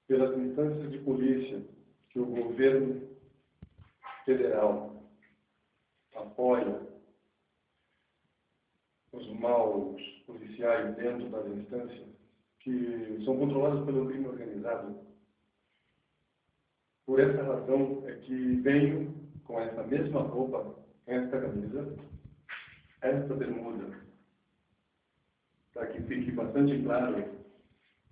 Pelas instâncias de polícia que o governo federal apoia os maus policiais dentro das instâncias que são controladas pelo crime organizado. Por essa razão é que venho com essa mesma roupa, esta camisa, esta bermuda, para que fique bastante claro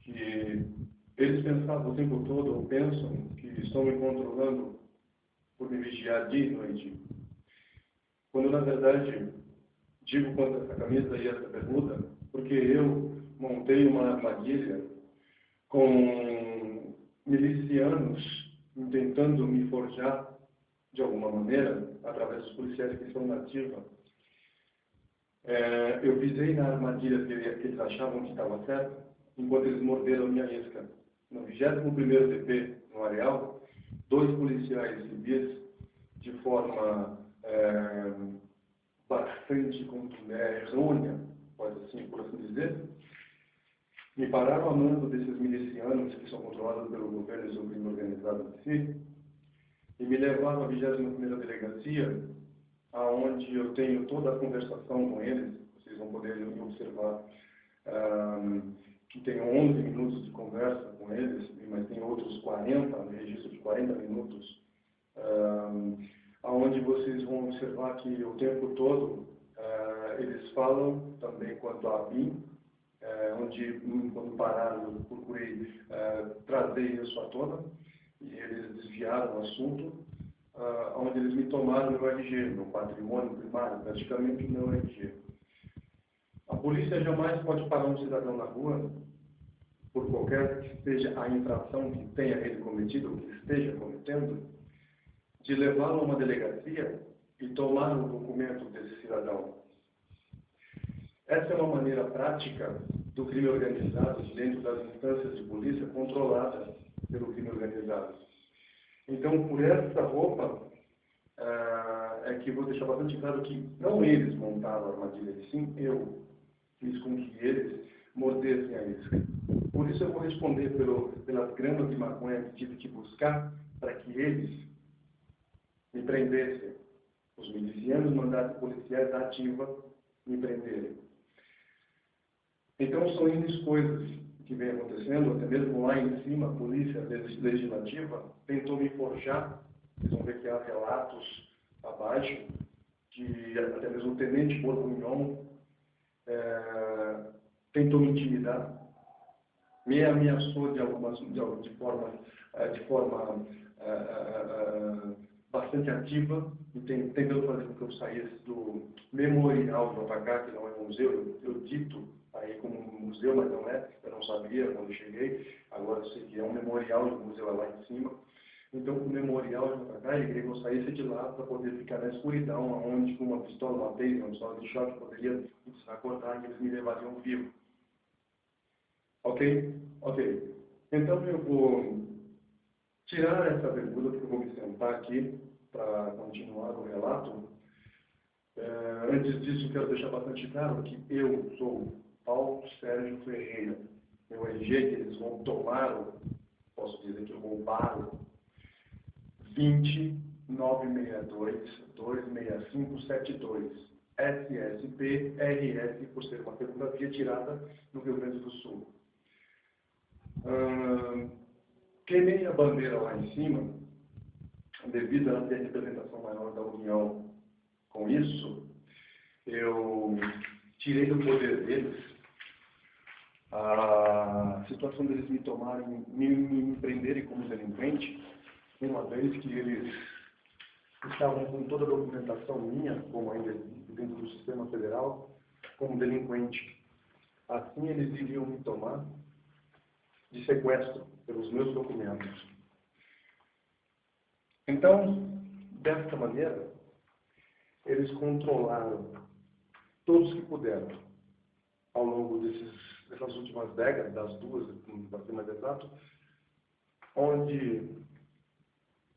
que eles pensavam o tempo todo, ou pensam, que estão me controlando por me vigiar dia e noite. Quando, na verdade, digo quanto essa camisa e essa bermuda, porque eu montei uma armadilha com milicianos tentando me forjar de alguma maneira, através dos policiais que estão na ativa. Eu pisei na armadilha que eles achavam que estava certa, enquanto eles morderam a minha isca. No 21º DP, no Areal, 2 policiais civis, de forma bastante errônea, por assim dizer, me pararam a mando desses milicianos que são controlados pelo governo e sobre o crime organizado em si, e me levaram à 21ª delegacia, aonde eu tenho toda a conversação com eles. Vocês vão poder observar que tenho 11 minutos de conversa com eles, mas tem outros 40, registro de 40 minutos, onde vocês vão observar que o tempo todo eles falam também quanto a mim, onde, quando pararam, eu procurei trazer isso à tona, e eles desviaram o assunto, onde eles me tomaram meu RG, meu patrimônio primário, praticamente o meu RG. A polícia jamais pode parar um cidadão na rua, por qualquer que seja a infração que tenha ele cometido, ou que esteja cometendo, de levá-lo a uma delegacia e tomar o documento desse cidadão. Essa é uma maneira prática do crime organizado dentro das instâncias de polícia controladas pelo crime organizado. Então, por essa roupa, é que vou deixar bastante claro que não eles montaram a armadilha, sim eu fiz com que eles mordessem a isca. Por isso eu vou responder pelas gramas de maconha que tive que buscar para que eles me prendessem. Os milicianos mandaram policiais da ativa me prenderem. Então são N coisas que vem acontecendo, até mesmo lá em cima, a polícia legislativa tentou me forjar. Vocês vão ver que há relatos abaixo, que até mesmo o tenente Borbunhon tentou me intimidar, me ameaçou de forma bastante ativa, tentando fazer com que eu saísse do memorial do JK, que não é um museu. Eu dito aí como um museu, mas não é, eu não sabia quando eu cheguei, agora eu sei que é um memorial, e o museu é lá em cima. Então, o memorial de JK, ele queria que eu saísse de lá para poder ficar na escuridão, onde com uma pistola, uma taser, uma pistola de choque poderia me desacordar e eles me levariam vivo. Ok? Ok. Então, eu vou tirar essa bermuda, porque eu vou me sentar aqui para continuar o relato. Antes disso, quero deixar bastante claro que eu sou Paulo Sérgio Ferreira. Meu RG, que eles tomaram, posso dizer que roubaram, 20962-26572, SSP-RS, por ser uma segunda via tirada no Rio Grande do Sul. Queimei a bandeira lá em cima, devido a ter representação maior da União. Com isso, eu tirei do poder deles a situação deles me tomarem, me prenderem como delinquente, uma vez que eles estavam com toda a documentação minha, como ainda dentro do sistema federal, como delinquente. Assim, eles iriam me tomar de sequestro pelos meus documentos. Então, desta maneira, eles controlaram todos que puderam. ao longo dessas últimas décadas, das duas, para ser mais exato, onde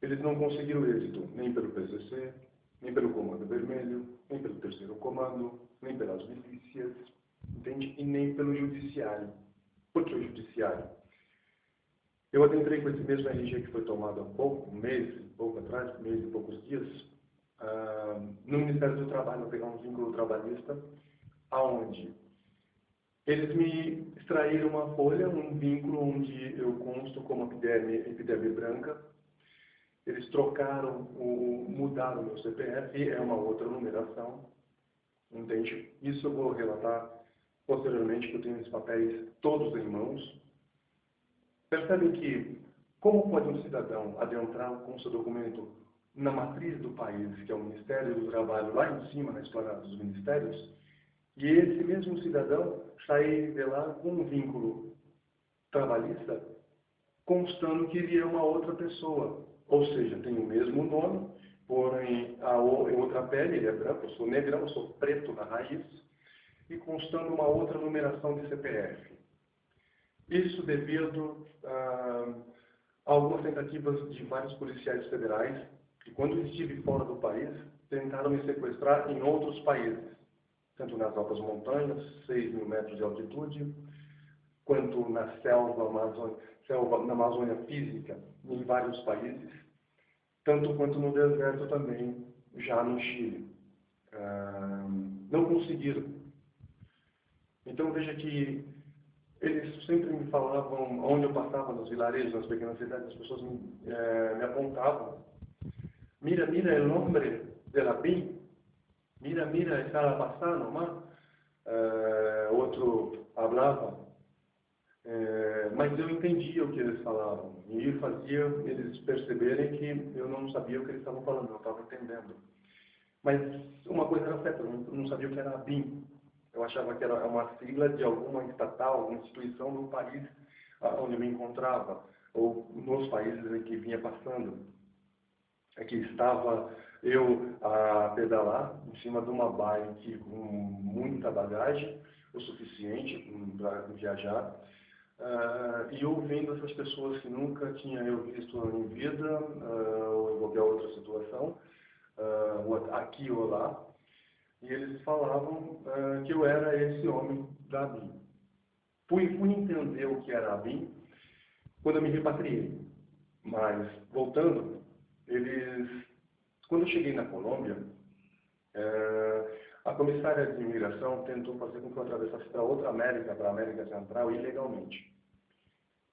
eles não conseguiram êxito nem pelo PCC, nem pelo Comando Vermelho, nem pelo Terceiro Comando, nem pelas milícias, entende? E nem pelo Judiciário. Por que o Judiciário? Eu adentrei com esse mesmo RG que foi tomado há um mês e poucos dias, no Ministério do Trabalho, pegar um vínculo trabalhista, aonde eles me extraíram uma folha, um vínculo onde eu consto como epidemia branca. Eles mudaram o meu CPF, é uma outra numeração, entende? Isso eu vou relatar posteriormente, que eu tenho esses papéis todos em mãos. Percebem que, como pode um cidadão adentrar com o seu documento na matriz do país, que é o Ministério do Trabalho, lá em cima, na esplanada dos ministérios, e esse mesmo cidadão sair de lá com um vínculo trabalhista, constando que ele é uma outra pessoa. Ou seja, tem o mesmo nome, porém em outra pele, ele é branco, eu sou negrão, eu sou preto na raiz, e constando uma outra numeração de CPF. Isso devido a algumas tentativas de vários policiais federais, que quando estive fora do país, tentaram me sequestrar em outros países, tanto nas altas montanhas, 6.000 metros de altitude, quanto na na Amazônia física, em vários países, tanto quanto no deserto também, já no Chile. Não conseguiram. Então veja que eles sempre me falavam, onde eu passava, nos vilarejos, nas pequenas cidades, as pessoas me apontavam. Mira, mira el nombre de la BIM. Mira, mira, está passando, mas outro falava. Mas eu entendia o que eles falavam. E fazia eles perceberem que eu não sabia o que eles estavam falando, eu estava entendendo. Mas uma coisa era certa, eu não sabia o que era a BIM. Eu achava que era uma sigla de alguma estatal, alguma instituição do país onde eu me encontrava, ou nos países em que vinha passando. Aqui estava eu a pedalar em cima de uma bike com muita bagagem, o suficiente para viajar, e ouvindo essas pessoas que nunca tinha eu visto em vida, ou em qualquer outra situação, aqui ou lá, e eles falavam que eu era esse homem da BIM. Fui entender o que era a BIM quando eu me repatriei. Mas, voltando, quando eu cheguei na Colômbia, a comissária de imigração tentou fazer com que eu atravessasse para outra América, para a América Central, ilegalmente.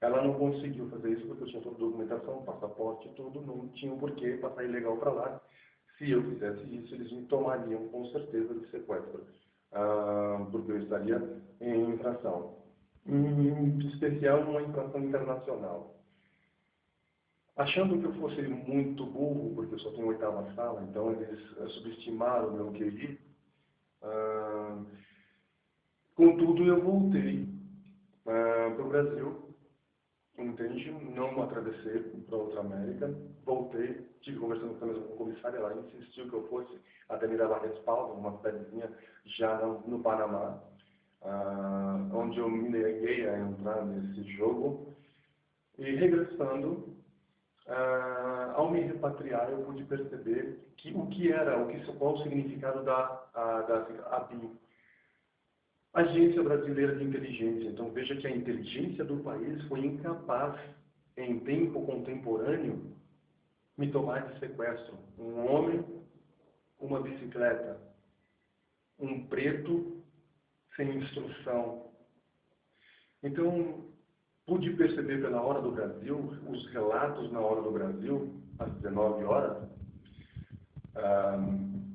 Ela não conseguiu fazer isso porque eu tinha toda a documentação, passaporte e tudo, não tinha por que passar ilegal para lá. Se eu fizesse isso, eles me tomariam com certeza de sequestro, porque eu estaria em infração. Em especial, uma infração internacional. Achando que eu fosse muito burro, porque eu só tenho 8ª sala, então eles subestimaram o meu QI. Contudo, eu voltei para o Brasil, entende? Não atravessei para outra América, voltei, estive conversando com a comissária, ela insistiu que eu fosse até me dar respaldo, uma cidadezinha já no Panamá, onde eu me neguei a entrar nesse jogo, e regressando, ao me repatriar, eu pude perceber qual o significado da ABIN, Agência Brasileira de Inteligência. Então veja que a inteligência do país foi incapaz, em tempo contemporâneo, me tomar de sequestro. Um homem, uma bicicleta, um preto sem instrução. Então, pude perceber pela Hora do Brasil, os relatos na Hora do Brasil, às 19 horas,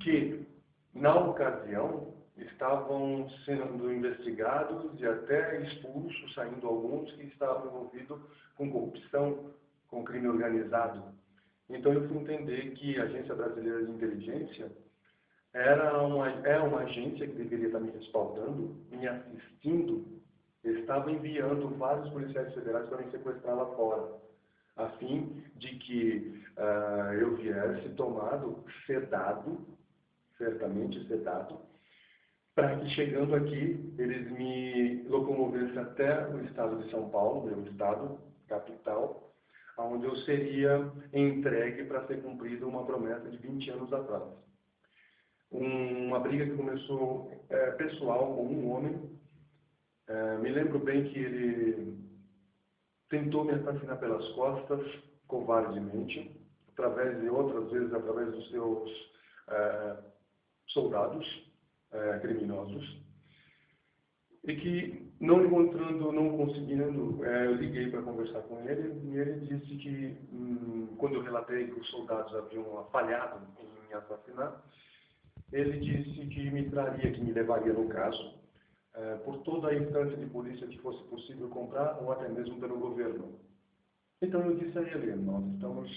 que, na ocasião, estavam sendo investigados e até expulsos, saindo alguns que estavam envolvidos com corrupção, com crime organizado. Então eu fui entender que a Agência Brasileira de Inteligência é uma agência que deveria estar me respaldando, me assistindo, estava enviando vários policiais federais para me sequestrar lá fora, a fim de que eu viesse tomado, sedado, certamente sedado, para que, chegando aqui, eles me locomovessem até o estado de São Paulo, meu estado, capital, onde eu seria entregue para ser cumprida uma promessa de 20 anos atrás. Uma briga que começou pessoal com um homem. Me lembro bem que ele tentou me assassinar pelas costas, covardemente, através de outras vezes, através dos seus soldados criminosos, e que, não encontrando, não conseguindo, eu liguei para conversar com ele, e ele disse que, quando eu relatei que os soldados haviam falhado em me assassinar, ele disse que me traria, que me levaria no caso, por toda a instância de polícia que fosse possível comprar, ou até mesmo pelo governo. Então eu disse a ele, nós estamos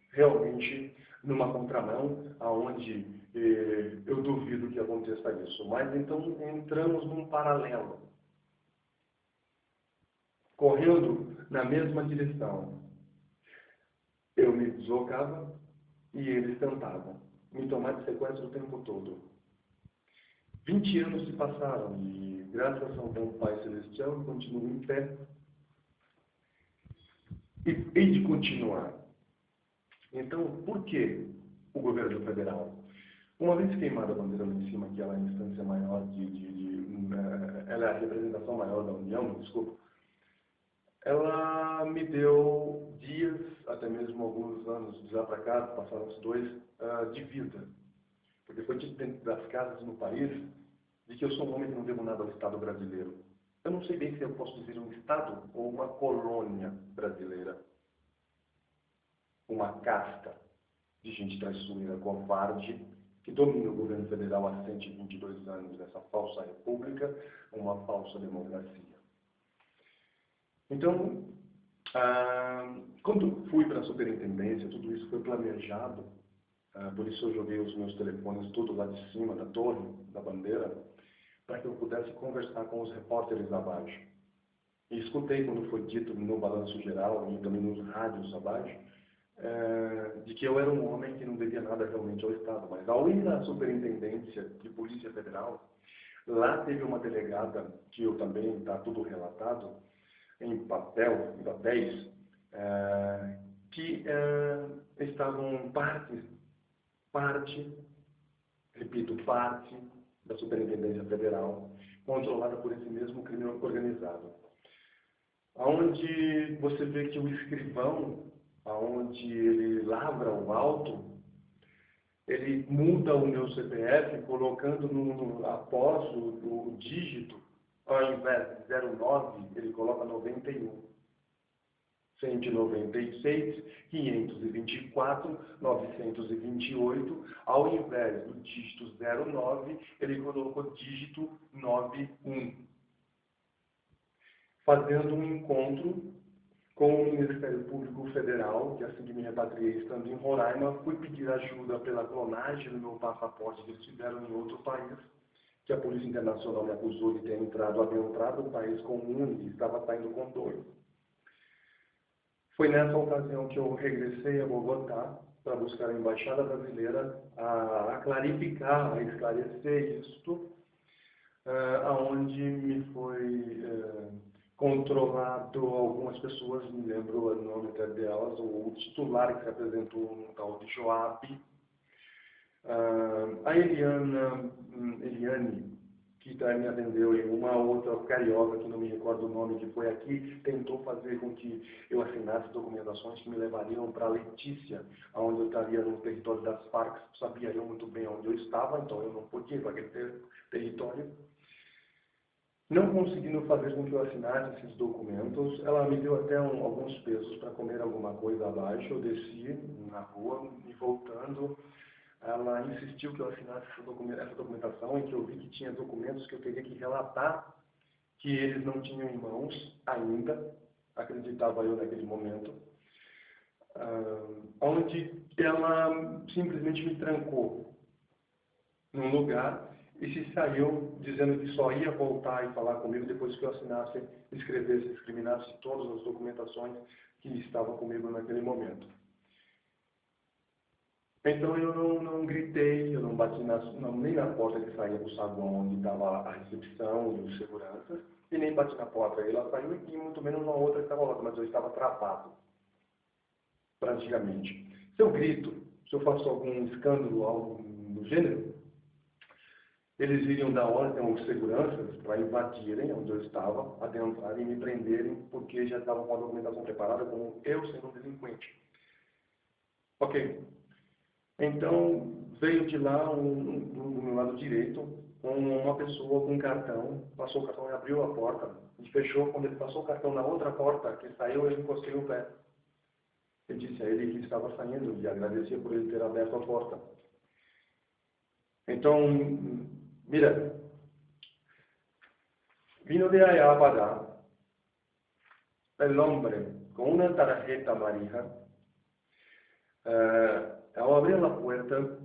realmente numa contramão, aonde eu duvido que aconteça isso. Mas então entramos num paralelo, correndo na mesma direção. Eu me deslocava e eles tentavam me tomar de sequestro o tempo todo. 20 anos se passaram e, graças ao bom Pai Celestial, eu continuo em pé e hei de continuar. Então, por que o governo federal? Uma vez queimada a bandeira lá em cima, que ela é a instância maior ela é a representação maior da União, desculpa, ela me deu dias, até mesmo alguns anos de lá para cá, passaram os 2, de vida. Porque foi dito dentro das casas no país de que eu sou um homem que não devo nada ao Estado brasileiro. Eu não sei bem se eu posso dizer um Estado ou uma colônia brasileira. Uma casta de gente traiçoeira, covarde, que domina o governo federal há 122 anos nessa falsa república, uma falsa democracia. Então, quando fui para a superintendência, tudo isso foi planejado, por isso eu joguei os meus telefones tudo lá de cima da torre, da bandeira, para que eu pudesse conversar com os repórteres abaixo. E escutei quando foi dito no balanço geral e também nos rádios abaixo, de que eu era um homem que não devia nada realmente ao Estado. Mas ao ir na superintendência de Polícia Federal, lá teve uma delegada, que eu também, está tudo relatado, em papéis, que estavam repito, parte da Superintendência Federal, controlada por esse mesmo crime organizado. Onde você vê que o escrivão, onde ele lavra o auto, ele muda o meu CPF, colocando após o dígito, ao invés de 09, ele coloca 91. 196, 524, 928, ao invés do dígito 09, ele colocou dígito 91. Fazendo um encontro com o Ministério Público Federal, que assim que me repatriei estando em Roraima, fui pedir ajuda pela clonagem do meu passaporte que eles fizeram em outro país, que a Polícia Internacional me acusou de ter adentrado um país comum e estava saindo com 2. Foi nessa ocasião que eu regressei a Bogotá para buscar a Embaixada Brasileira a clarificar, a esclarecer isto, aonde me foi controlado algumas pessoas, me lembro o nome até delas, o titular que se apresentou, um tal de Joab, a Eliane, que me atendeu, e uma outra carioca, que não me recordo o nome, que foi aqui, tentou fazer com que eu assinasse documentações que me levariam para Letícia, onde eu estaria no território das Farc. Sabia eu muito bem onde eu estava, então eu não podia ir para aquele território. Não conseguindo fazer com que eu assinasse esses documentos, ela me deu até alguns pesos para comer alguma coisa abaixo. Eu desci na rua e voltando, ela insistiu que eu assinasse essa documentação, e que eu vi que tinha documentos que eu teria que relatar que eles não tinham em mãos ainda, acreditava eu naquele momento, onde ela simplesmente me trancou num lugar e se saiu dizendo que só ia voltar e falar comigo depois que eu assinasse, escrevesse, discriminasse todas as documentações que estavam comigo naquele momento. Então eu não gritei, eu não bati nem na porta que saía do saguão onde estava a recepção e os seguranças, e nem bati na porta. Ela saiu e muito menos uma outra que estava lá, mas eu estava travado, praticamente. Se eu grito, se eu faço algum escândalo, algo do gênero, eles iriam dar ordem aos seguranças para invadirem onde eu estava, adentrarem e me prenderem, porque já estavam com a documentação preparada como eu sendo um delinquente. Ok. Então, veio de lá, do meu lado direito, uma pessoa com um cartão, passou o cartão e abriu a porta, e fechou. Quando ele passou o cartão na outra porta, que saiu, eu encostei o pé. Eu disse a ele que estava saindo e agradecia por ele ter aberto a porta. Então, mira, vino de allá para el hombre con una tarjeta amarilla. Ao abrir a puerta,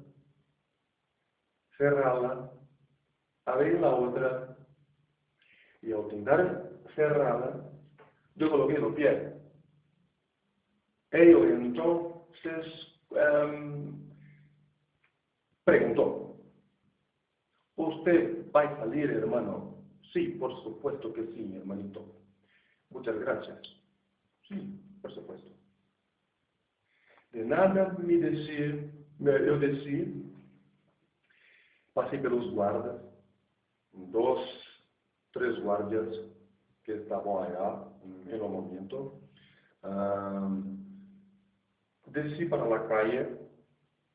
cerrarla, abrir la otra, y al intentar cerrarla, yo coloqué los pies. Ellos entonces preguntó, ¿usted va a salir, hermano? Sí, por supuesto que sí, hermanito. Muchas gracias. Sí, por supuesto. De nada eu desci, passei pelos guardas, 2, 3 guardias que estavam allá no momento. Desci para la calle,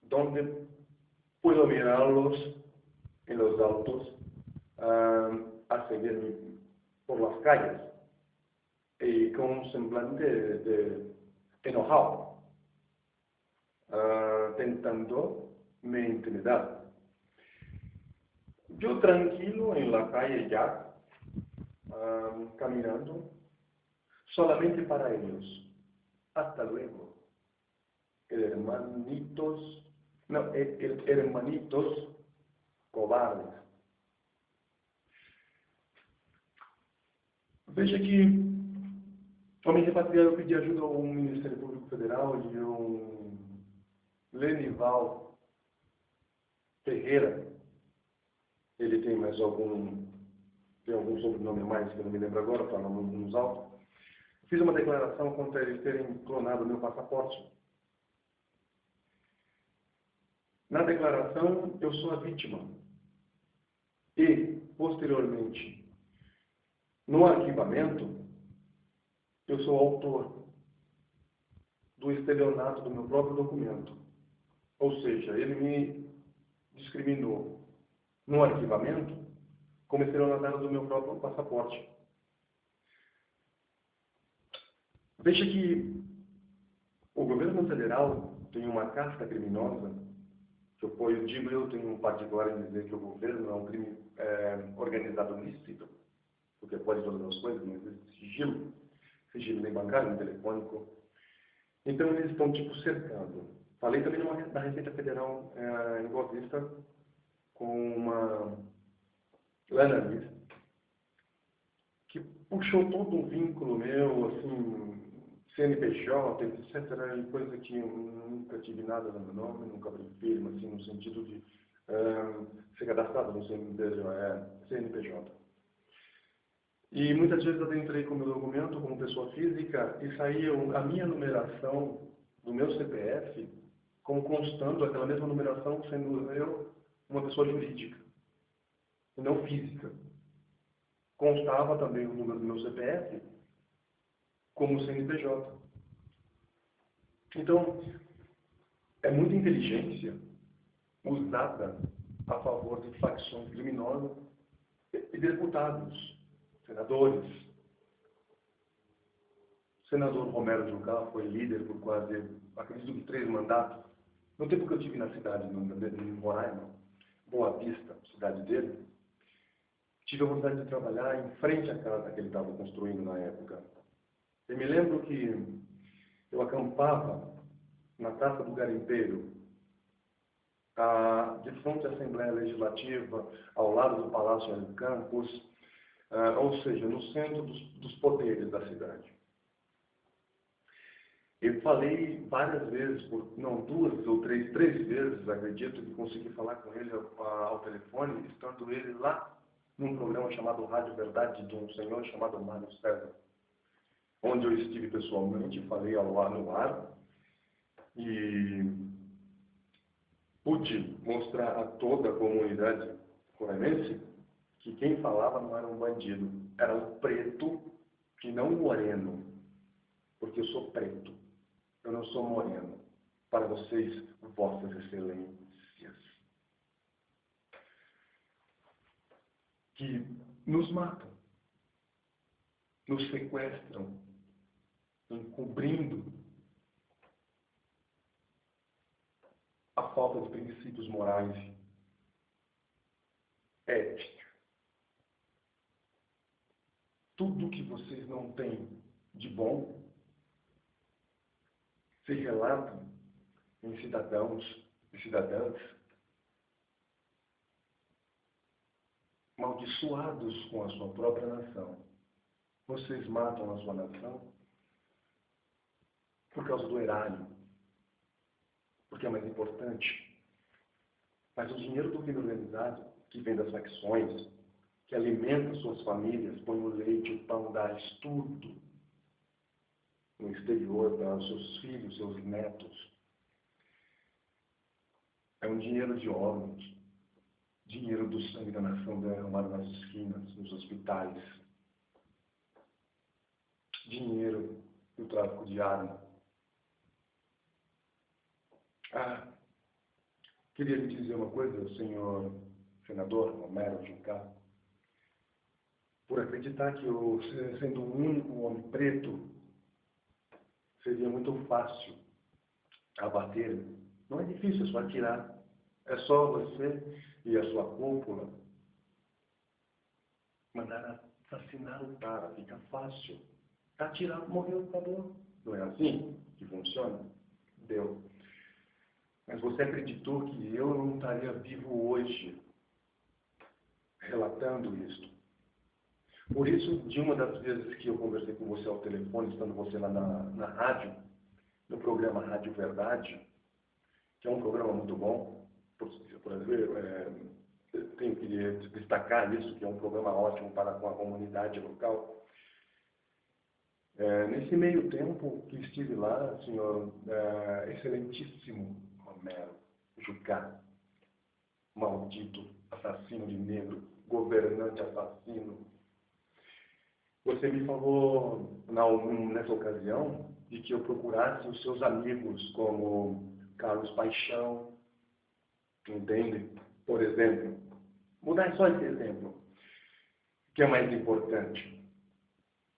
donde puedo mirarlos en los autos, a seguirme por las calles, y con un semblante de enojado, tentando me intimidar. Yo tranquilo en la calle ya, caminando, solamente para ellos. Hasta luego. Hermanitos cobardes. Veja que, ao me repatriar, eu pedi ajuda ao Ministério Público Federal e ao Lenival Ferreira. Ele tem mais algum sobrenome a mais que eu não me lembro agora, para não nos autos. Fiz uma declaração contra eles terem clonado meu passaporte. Na declaração, eu sou a vítima. E, posteriormente, no arquivamento, eu sou autor do estelionato do meu próprio documento. Ou seja, ele me discriminou no arquivamento como estelionatário do meu próprio passaporte. Veja que o governo federal tem uma casca criminosa, que eu tenho um particular em dizer que o governo é um crime organizado lícito, porque pode todas as coisas, não existe sigilo nem bancário, nem telefônico. Então eles estão tipo cercando. Falei também da Receita Federal em Boa Vista, com uma analista, que puxou todo um vínculo meu, assim, CNPJ, etc., e coisa que eu nunca tive nada no meu nome, nunca abri firma, assim, no sentido de ser cadastrado no CNPJ. E muitas vezes eu entrei com o meu documento como pessoa física e saía a minha numeração do meu CPF como constando aquela mesma numeração, sendo eu uma pessoa jurídica e não física. Constava também o número do meu CPF como CNPJ. Então, é muita inteligência usada a favor de facções criminosas e deputados, senadores. O senador Romero Jucá foi líder por quase, acredito que 3 mandatos. No tempo que eu estive na cidade, em Roraima, Boa Vista, cidade dele, tive a oportunidade de trabalhar em frente à casa que ele estava construindo na época. Eu me lembro que eu acampava na Praça do Garimpeiro, de frente à Assembleia Legislativa, ao lado do Palácio de Campos, ou seja, no centro dos poderes da cidade. Eu falei várias vezes, não, 2 ou 3 vezes, acredito, que consegui falar com ele ao telefone, estando ele lá num programa chamado Rádio Verdade, de um senhor chamado Mário César, onde eu estive pessoalmente, falei no ar, e pude mostrar a toda a comunidade coraimense que quem falava não era um bandido, era um preto e não um moreno, porque eu sou preto, eu não sou moreno, para vocês, vossas excelências, que nos matam, nos sequestram, encobrindo a falta de princípios morais, ética. Tudo que vocês não têm de bom se relata em cidadãos e cidadãs amaldiçoados com a sua própria nação. Vocês matam a sua nação por causa do erário, porque é mais importante. Mas o dinheiro do crime organizado, que vem das facções, que alimenta suas famílias, põe o leite, o pão, dá estudo no exterior para os seus filhos, seus netos. É um dinheiro de órgãos, dinheiro do sangue da nação derramado nas esquinas, nos hospitais, dinheiro do tráfico de armas. Queria lhe dizer uma coisa, senhor senador Homero Jucá. Por acreditar que eu, sendo o único homem preto, seria muito fácil abater. Não é difícil, é só atirar. É só você e a sua cúpula mandar assassinar o cara, fica fácil. Atirar, morreu, acabou. Não é assim que funciona? Deu. Mas você acreditou que eu não estaria vivo hoje relatando isso. Por isso, de uma das vezes que eu conversei com você ao telefone, estando você lá na rádio, no programa Rádio Verdade, que é um programa muito bom, por exemplo, tenho que destacar isso, que é um programa ótimo para com a comunidade local. Nesse meio tempo que estive lá, senhor excelentíssimo Homero Jucá, maldito assassino de negro, governante assassino, você me falou nessa ocasião de que eu procurasse os seus amigos como Carlos Paixão, entende? Por exemplo, vou dar só esse exemplo, que é mais importante.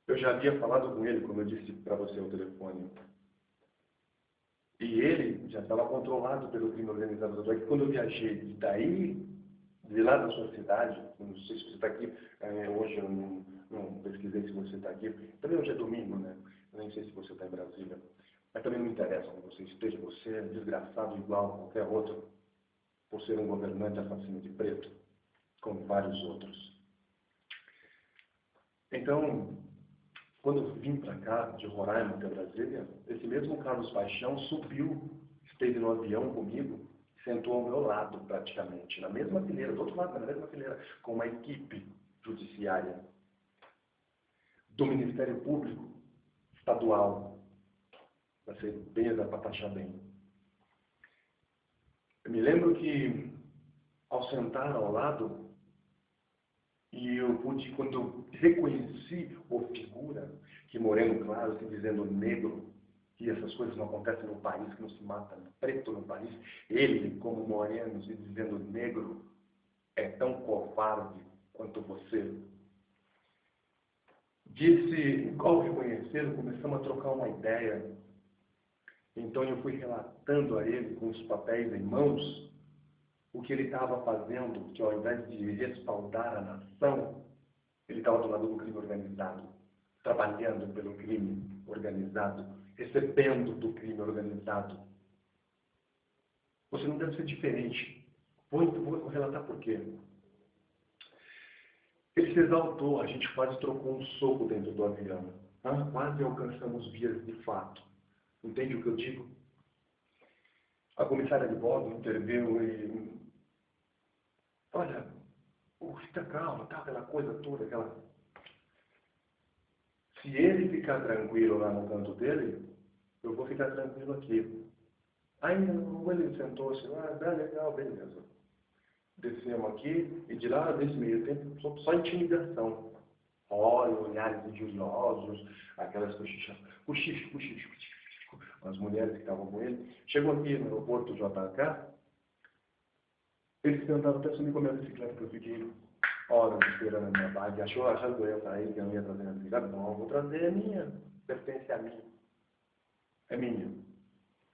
Eu já havia falado com ele, como eu disse para você ao telefone. E ele já estava controlado pelo crime organizado. Tanto é que quando eu viajei de lá da sua cidade, não sei se você está aqui, hoje eu não pesquisei se você está aqui, também hoje é domingo, né? Eu nem sei se você está em Brasília. Mas também não interessa onde você esteja, você é desgraçado igual a qualquer outro, por ser um governante assassino de preto, como vários outros. Então, quando eu vim para cá, de Roraima até Brasília, esse mesmo Carlos Paixão subiu, esteve no avião comigo, sentou ao meu lado praticamente, na mesma fileira, do outro lado, na mesma fileira, com uma equipe judiciária do Ministério Público Estadual, para ser bem, para taxar bem. Eu me lembro que, ao sentar ao lado, e eu pude, quando eu reconheci a figura, que moreno claro, se dizendo negro, que essas coisas não acontecem no país, que não se mata preto no país, ele, como moreno, se dizendo negro, é tão covarde quanto você. Disse, ao reconhecer, começamos a trocar uma ideia. Então eu fui relatando a ele, com os papéis em mãos, o que ele estava fazendo, que ao invés de respaldar a nação, ele estava do lado do crime organizado, trabalhando pelo crime organizado, recebendo do crime organizado. Você não deve ser diferente. Vou relatar por quê. Ele se exaltou, a gente quase trocou um soco dentro do avião. Quase alcançamos vias de fato. Entende o que eu digo? A comissária de bordo interveio e... Olha, fica calma, tá? Aquela coisa toda, aquela... Se ele ficar tranquilo lá no canto dele, eu vou ficar tranquilo aqui. Aí ele sentou-se lá, legal, beleza. Descemos aqui, e de lá, nesse meio tempo, só intimidação. Olha, olhares injuriosos, aquelas cochicho. As mulheres que estavam com ele. Chegou aqui no aeroporto JK, eles tentaram até sumir com a minha bicicleta, que eu fiquei horas esperando a minha bike. Achando que eu ia sair, que eu não ia trazer a bicicleta. Não, eu vou trazer a minha, pertence a mim. É minha.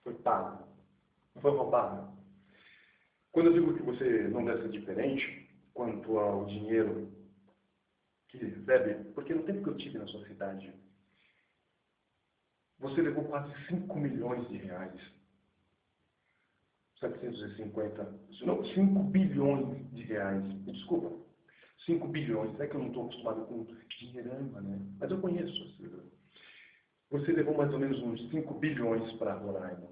Foi pago. Não foi roubado. Quando eu digo que você não deve ser diferente quanto ao dinheiro que recebe, porque no tempo que eu tive na sua cidade, você levou quase 5 milhões de reais. 750, não, 5 bilhões de reais. Me desculpa, 5 bilhões. É que eu não estou acostumado com dinheirama, né? Mas eu conheço. Você levou mais ou menos uns 5 bilhões para Roraima.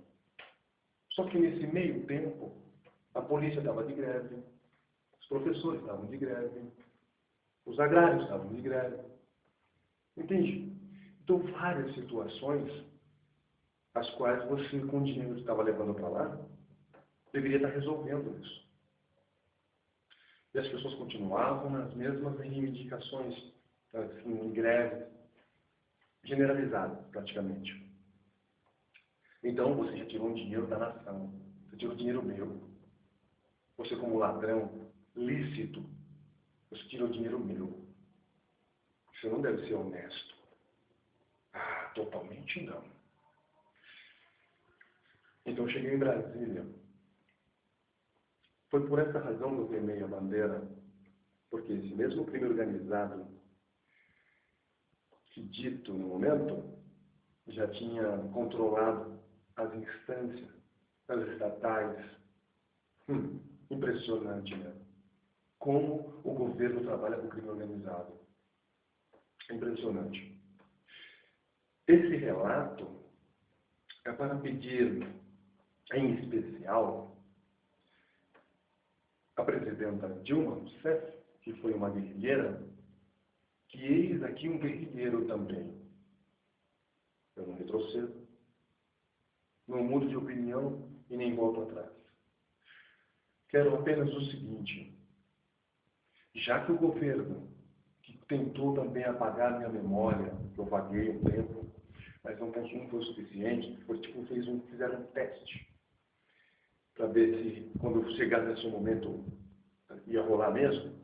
Só que nesse meio tempo, a polícia estava de greve, os professores estavam de greve, os agrários estavam de greve. Entende? Então, várias situações, as quais você, com o dinheiro que estava levando para lá, deveria estar resolvendo isso. E as pessoas continuavam nas mesmas reivindicações, assim, em greve, generalizadas, praticamente. Então, você já tirou um dinheiro da nação, você tirou dinheiro meu. Você, como ladrão lícito, você tirou dinheiro meu. Você não deve ser honesto. Ah, totalmente não. Então, eu cheguei em Brasília. Foi por essa razão que eu queimei a bandeira, porque esse mesmo crime organizado, que dito no momento, já tinha controlado as instâncias, as estatais. Impressionante, né? Como o governo trabalha com o crime organizado. Impressionante. Esse relato é para pedir, em especial, a presidenta Dilma Rousseff, que foi uma guerrilheira, que eis aqui um guerrilheiro também. Eu não retrocedo, não mudo de opinião e nem volto atrás. Quero apenas o seguinte, já que o governo, que tentou também apagar minha memória, que eu vaguei um tempo, mas não foi o suficiente, fizeram um teste, para ver se, quando eu chegasse nesse momento, ia rolar mesmo.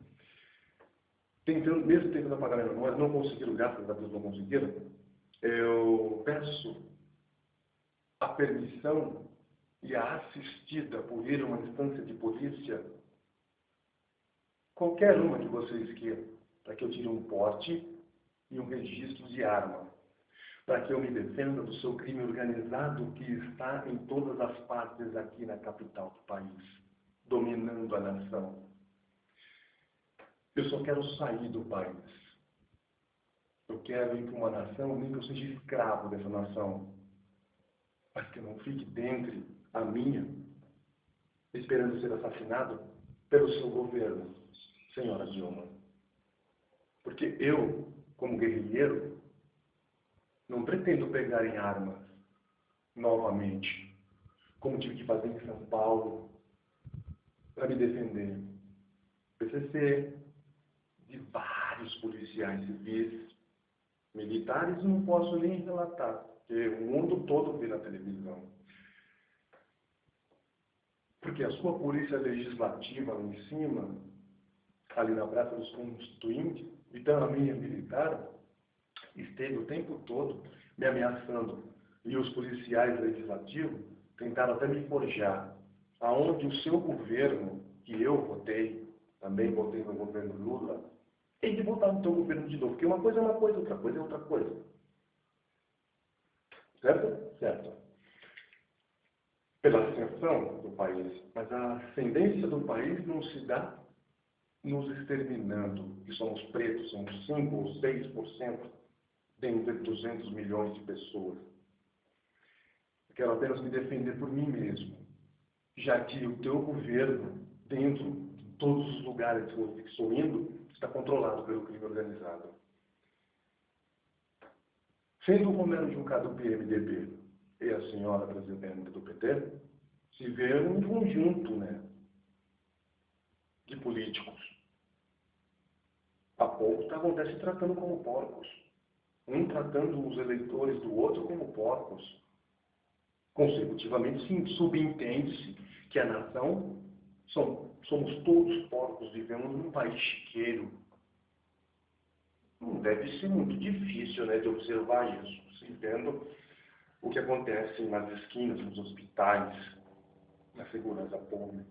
Mesmo tentando apagar minha memória, não conseguiram, graças a Deus não conseguiram, eu peço a permissão e a assistida por ir a uma instância de polícia, qualquer uma que vocês queiram, para que eu tire um porte e um registro de arma, para que eu me defenda do seu crime organizado que está em todas as partes aqui na capital do país, dominando a nação. Eu só quero sair do país. Eu quero ir para uma nação, nem que eu seja escravo dessa nação, mas que eu não fique dentre a minha, esperando ser assassinado pelo seu governo, senhora Dilma. Porque eu, como guerrilheiro, não pretendo pegar em armas novamente, como tive que fazer em São Paulo, para me defender. PCC, de vários policiais civis, militares, não posso nem relatar, porque o mundo todo vê na televisão. Porque a sua polícia legislativa lá em cima, ali na Praça dos Constituintes, então a minha militar, esteve o tempo todo me ameaçando. E os policiais legislativos tentaram até me forjar. Aonde o seu governo, que eu votei, também votei no governo Lula, tem que votar no seu governo de novo. Porque uma coisa é uma coisa, outra coisa é outra coisa. Certo? Certo. Pela ascensão do país. Mas a ascendência do país não se dá nos exterminando, que somos pretos, somos 5 ou 6%, dentre 200 milhões de pessoas. quero apenas me defender por mim mesmo, já que o teu governo, dentro de todos os lugares que estou indo, está controlado pelo crime organizado. Sendo o Romero Jucá do PMDB e a senhora presidente do PT, se vê um conjunto, né, de políticos. Há pouco estavam até se tratando como porcos. Um tratando os eleitores do outro como porcos. Consecutivamente, sim, subentende-se que a nação somos todos porcos, vivemos num país chiqueiro. Não deve ser muito difícil, né, de observar isso, se vendo o que acontece nas esquinas, nos hospitais, na segurança pública.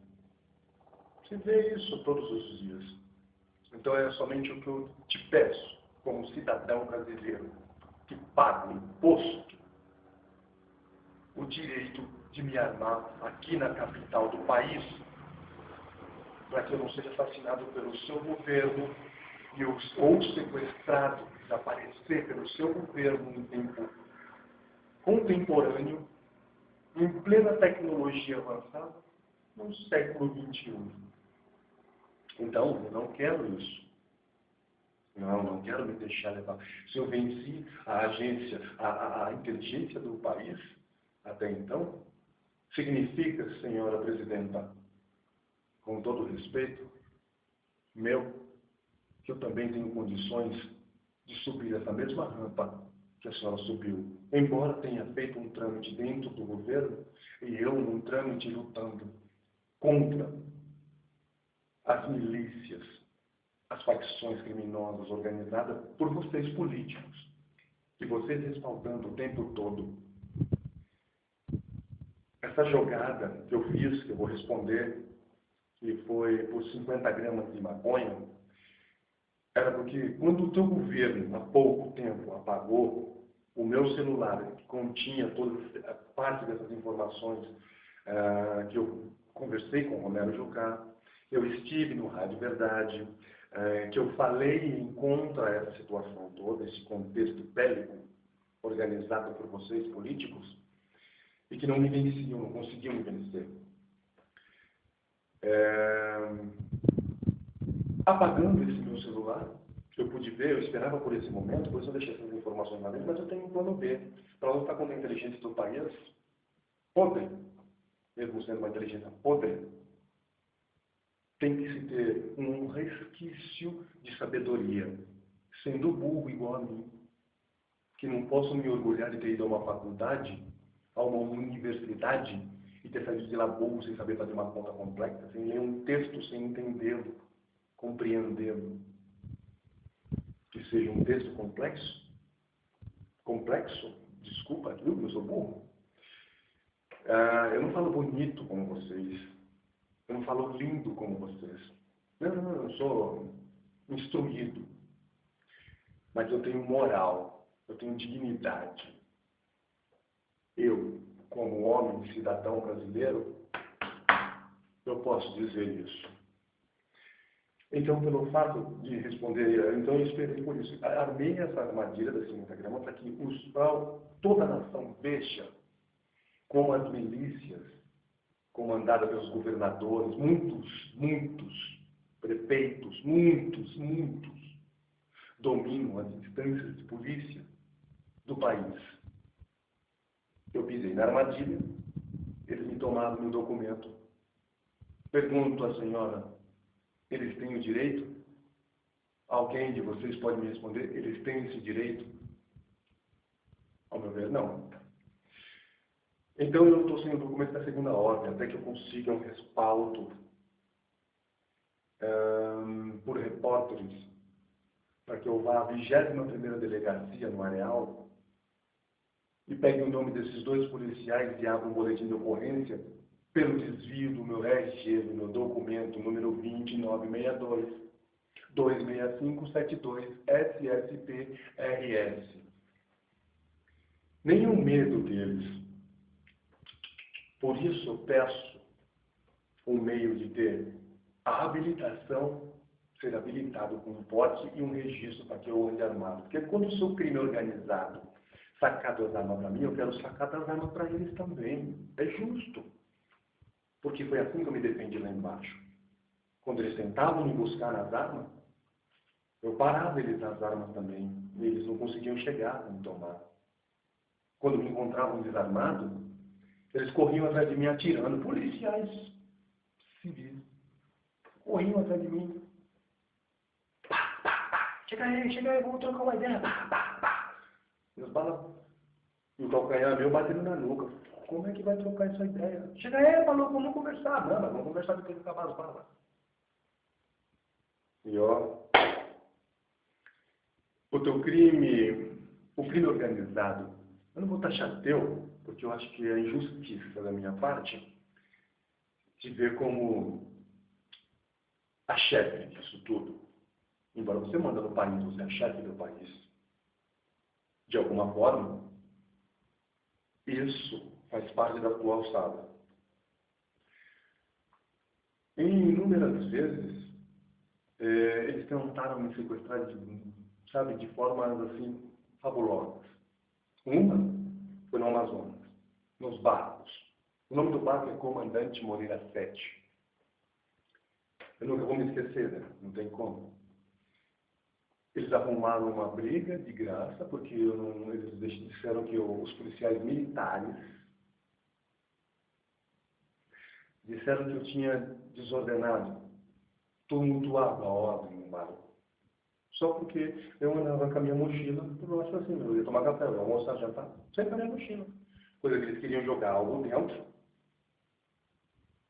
Se vê isso todos os dias. Então é somente o que eu te peço, como cidadão brasileiro, que paga o imposto, o direito de me armar aqui na capital do país, para que eu não seja assassinado pelo seu governo ou sequestrado, desaparecer pelo seu governo em tempo contemporâneo, em plena tecnologia avançada, no século XXI. Então, eu não quero isso. Não quero me deixar levar. Se eu venci a agência, a inteligência do país, até então, significa, senhora presidenta, com todo respeito meu, que eu também tenho condições de subir essa mesma rampa que a senhora subiu. Embora tenha feito um trâmite dentro do governo, e eu um trâmite lutando contra as milícias, as facções criminosas organizadas por vocês políticos, e vocês respaldando o tempo todo. Essa jogada que eu fiz, que eu vou responder, que foi por 50 gramas de maconha, era porque quando o teu governo, há pouco tempo, apagou o meu celular, que continha toda parte dessas informações que eu conversei com o Romero Jucá, eu estive no Rádio Verdade, que eu falei contra essa situação toda, esse contexto bélico organizado por vocês, políticos, e que não me venciam, não conseguiam me vencer. Apagando esse meu celular, que eu pude ver, eu esperava por esse momento, por isso eu deixei essas informações lá dentro, mas eu tenho um plano B, para lutar contra a inteligência do país, podre, mesmo sendo uma inteligência podre, tem que se ter um resquício de sabedoria, sendo burro igual a mim, que não posso me orgulhar de ter ido a uma faculdade, a uma universidade, e ter saído de lá burro sem saber fazer uma conta complexa, sem ler um texto, sem entendê-lo, compreendê-lo. Que seja um texto complexo, desculpa, viu, eu sou burro. Eu não falo bonito como vocês, eu não falo lindo como vocês. Não, eu sou instruído, mas eu tenho moral, eu tenho dignidade. Eu, como homem, cidadão brasileiro, eu posso dizer isso. Então, pelo fato de responder, então eu esperei por isso. Armei essa armadilha da 50 gramas para que toda a nação veja como as milícias, comandadas pelos governadores, muitos prefeitos, muitos, dominam as instâncias de polícia do país. Eu pisei na armadilha, eles me tomaram meu documento. Pergunto à senhora, eles têm o direito? Alguém de vocês pode me responder? Eles têm esse direito? Ao meu ver, não. Então eu estou sem o documento da segunda ordem, até que eu consiga um respaldo por repórteres, para que eu vá à 21ª delegacia no Areal e pegue o nome desses 2 policiais e abra um boletim de ocorrência pelo desvio do meu RG, do meu documento número 2962 26572 SSP-RS. Nenhum medo deles. Por isso eu peço um meio de ter a habilitação, ser habilitado com um porte e um registro para que eu ande armado. Porque quando o seu crime organizado sacado as armas para mim, eu quero sacar as armas para eles também. É justo. Porque foi assim que eu me defendi lá embaixo. Quando eles tentavam me buscar nas armas, eu parava eles nas armas também. E eles não conseguiam chegar a me tomar. Quando me encontravam desarmado, eles corriam atrás de mim atirando. Policiais civis corriam atrás de mim. Pá, pá, pá. Chega aí, vamos trocar uma ideia. Pá, pá, pá. Meus balas. E o calcanhar meu batendo na nuca. Como é que vai trocar essa ideia? Chega aí, maluco, vamos conversar. Não, mas vamos conversar depois de acabar as balas. E ó, o teu crime, o crime organizado, eu não vou taxar teu, porque eu acho que é injustiça da minha parte te ver como a chefe disso tudo. Embora você manda no país, você é a chefe do país. De alguma forma, isso faz parte da tua alçada. Em inúmeras vezes, eles tentaram me sequestrar de formas assim, fabulosas. Uma foi no Amazonas, nos barcos. O nome do barco é Comandante Moreira 7. Eu nunca vou me esquecer, né? Não tem como. Eles arrumaram uma briga de graça, porque eles disseram que os policiais militares disseram que eu tinha desordenado, tumultuado a ordem no barco. Só porque eu andava com a minha mochila, eu acho assim, eu ia tomar café, eu ia almoçar, jantar, sempre com a minha mochila. Coisa que eles queriam jogar algo dentro,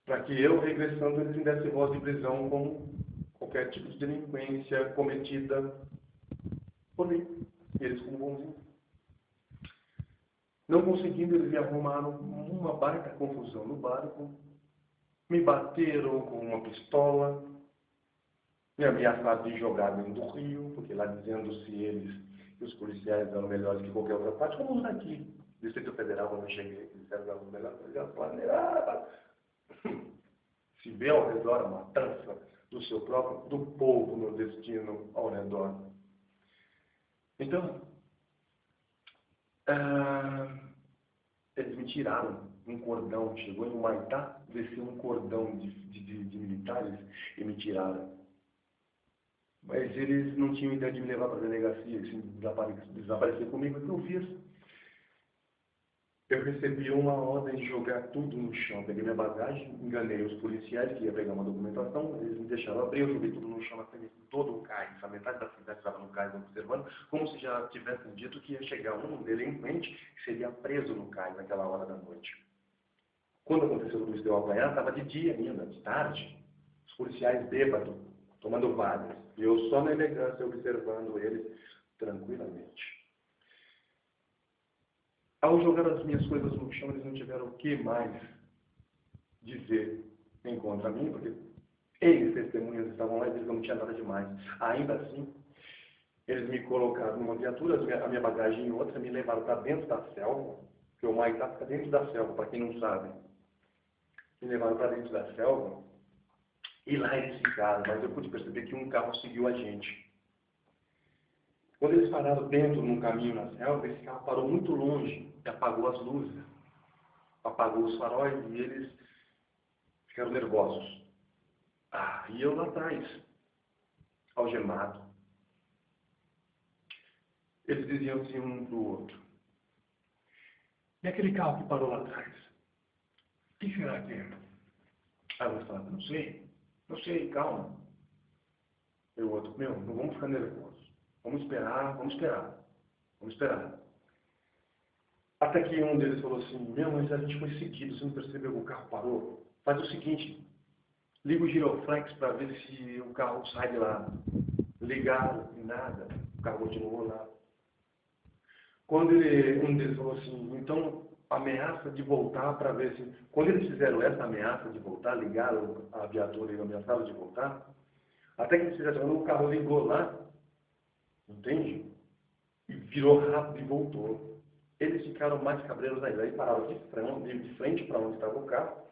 para que eu, regressando, eles me dessem voz de prisão com qualquer tipo de delinquência cometida por mim. E eles como bonzinhos. Não conseguindo, eles me arrumaram uma baita confusão no barco, me bateram com uma pistola, me ameaçaram de jogar dentro do rio, porque lá dizendo se eles e os policiais eram melhores que qualquer outra parte, como os daqui. Distrito Federal, quando eu cheguei, eles disseram que eram os melhores. Se vê ao redor a matança do seu próprio, do povo nordestino ao redor. Então, eles me tiraram um cordão, chegou em Humaitá, desceu um cordão de militares e me tiraram. Mas eles não tinham ideia de me levar para a delegacia, assim, desaparecer comigo. O que eu fiz? Eu recebi uma ordem de jogar tudo no chão. Peguei minha bagagem, enganei os policiais que ia pegar uma documentação, eles me deixaram abrir, eu joguei tudo no chão na frente de todo o cais. A metade da cidade estava no cais observando, como se já tivessem dito que ia chegar um delinquente que seria preso no cais naquela hora da noite. Quando aconteceu tudo isso de eu apanhar, estava de dia ainda, de tarde. Os policiais bêbados, tomando várias. E eu só na elegância observando eles tranquilamente. Ao jogar as minhas coisas no chão, eles não tiveram o que mais dizer em contra mim, porque eles, testemunhas, estavam lá e disseram que não tinha nada demais. Ainda assim, eles me colocaram numa viatura, a minha bagagem em outra, me levaram para dentro da selva, porque o Humaitá fica dentro da selva, para quem não sabe. Me levaram para dentro da selva, e lá eles ficaram, mas eu pude perceber que um carro seguiu a gente. Quando eles pararam dentro, num caminho na selva, esse carro parou muito longe e apagou as luzes, apagou os faróis e eles ficaram nervosos. E eu lá atrás, algemado. Eles diziam assim um para o outro: e aquele carro que parou lá atrás? O que será que é? Aí eu falava: não sei, calma. E o outro: meu, não vamos ficar nervosos. Vamos esperar. Até que um deles falou assim: meu, mas a gente foi seguido, você não percebeu que o carro parou? Faz o seguinte, liga o giroflex para ver se o carro sai de lá. Ligaram e nada, o carro continuou lá. Quando um deles falou assim: então ameaça de voltar para ver se... Quando eles fizeram essa ameaça de voltar, ligaram a viatura e ameaçaram de voltar, até que eles fizeram, o carro ligou lá, entende? E virou rápido e voltou. Eles ficaram mais cabreiros ainda. Aí pararam de frente para onde estava o carro.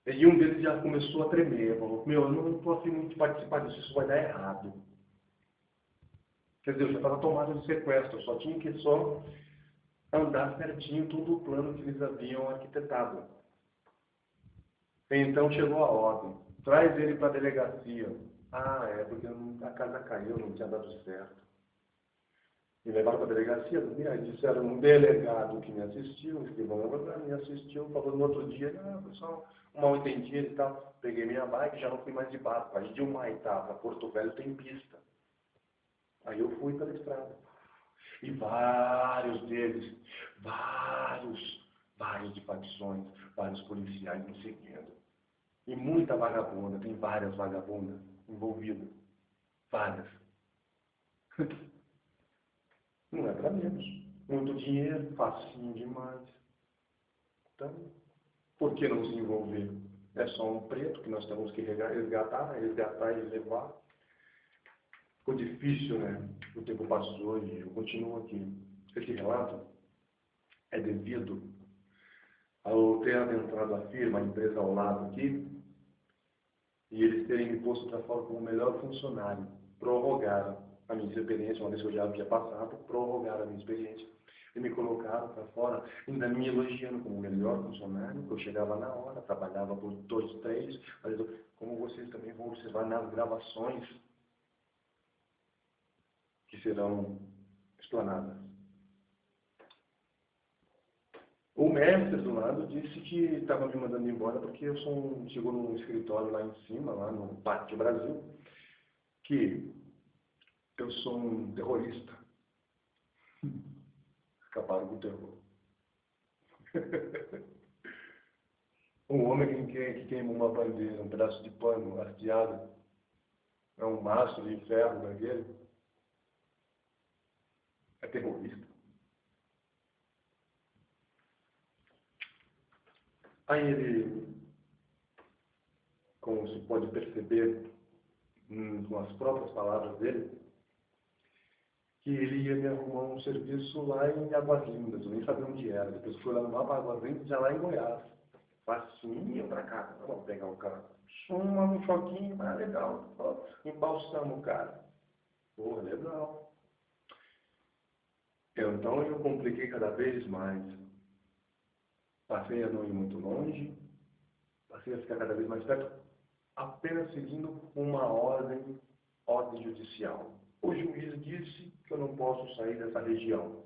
E um deles já começou a tremer. Falou: meu, eu não estou afim de participar disso, isso vai dar errado. Quer dizer, eu já estava tomado de sequestro. Eu só tinha que andar certinho todo o plano que eles haviam arquitetado. Então chegou a ordem, traz ele para a delegacia. Ah, é porque a casa caiu, não tinha dado certo. Me levaram para a delegacia, aí disseram um delegado que me assistiu, um escrivão me assistiu, falou no outro dia, foi só um mal entendido e tal. Peguei minha bike, já não fui mais de barco. Aí de Humaitá para Porto Velho tem pista. Aí eu fui pela estrada. E vários deles, vários de facções, vários policiais me seguindo. E muita vagabunda, tem várias vagabundas envolvidas. Várias. Não é para menos. Muito dinheiro, facinho demais. Então, por que não se envolver? É só um preto que nós temos que resgatar e levar. Ficou difícil, né? O tempo passou e eu continuo aqui. Esse relato é devido ao ter adentrado a firma, a empresa ao lado aqui, e eles terem me posto para fora como o melhor funcionário. Prorrogaram a minha experiência, uma vez que eu já havia passado, prorrogaram a minha experiência. E me colocaram para fora, ainda me elogiando como o melhor funcionário, que eu chegava na hora, trabalhava por 2, 3, mas como vocês também vão observar nas gravações que serão explanadas. O mestre do lado disse que estava me mandando embora porque eu chegou num escritório lá em cima, lá no Pátio Brasil, que eu sou um terrorista. Acabaram com o terror. Um homem que queima uma bandeira, um pedaço de pano hasteado, é um maço de ferro daquele, é terrorista. Aí ele, como se pode perceber com as próprias palavras dele, que ele ia me arrumar um serviço lá em Águas Lindas, eu nem sabia onde era. Depois fui lá no mapa, Águas Lindas, já lá em Goiás. Facinho pra cá, vamos pegar o cara. Suma um choquinho, mas legal. Embalsama o cara. Porra, legal. Então eu compliquei cada vez mais. Passei a não ir muito longe, passei a ficar cada vez mais perto, apenas seguindo uma ordem judicial. O juiz disse que eu não posso sair dessa região.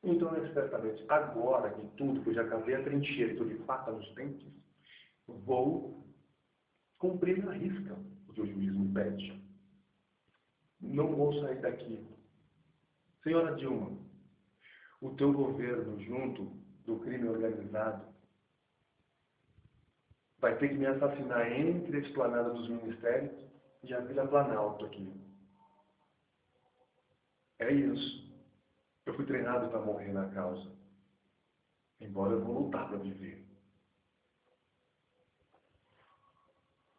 Então, certamente, agora que tudo, que eu já cavei a trincheira e estou de faca nos dentes, vou cumprir na risca o que o juiz me pede. Não vou sair daqui. Senhora Dilma, o teu governo, junto do crime organizado, vai ter que me assassinar entre a esplanada dos ministérios e a Vila Planalto aqui. É isso. Eu fui treinado para morrer na causa. Embora eu vou lutar para viver.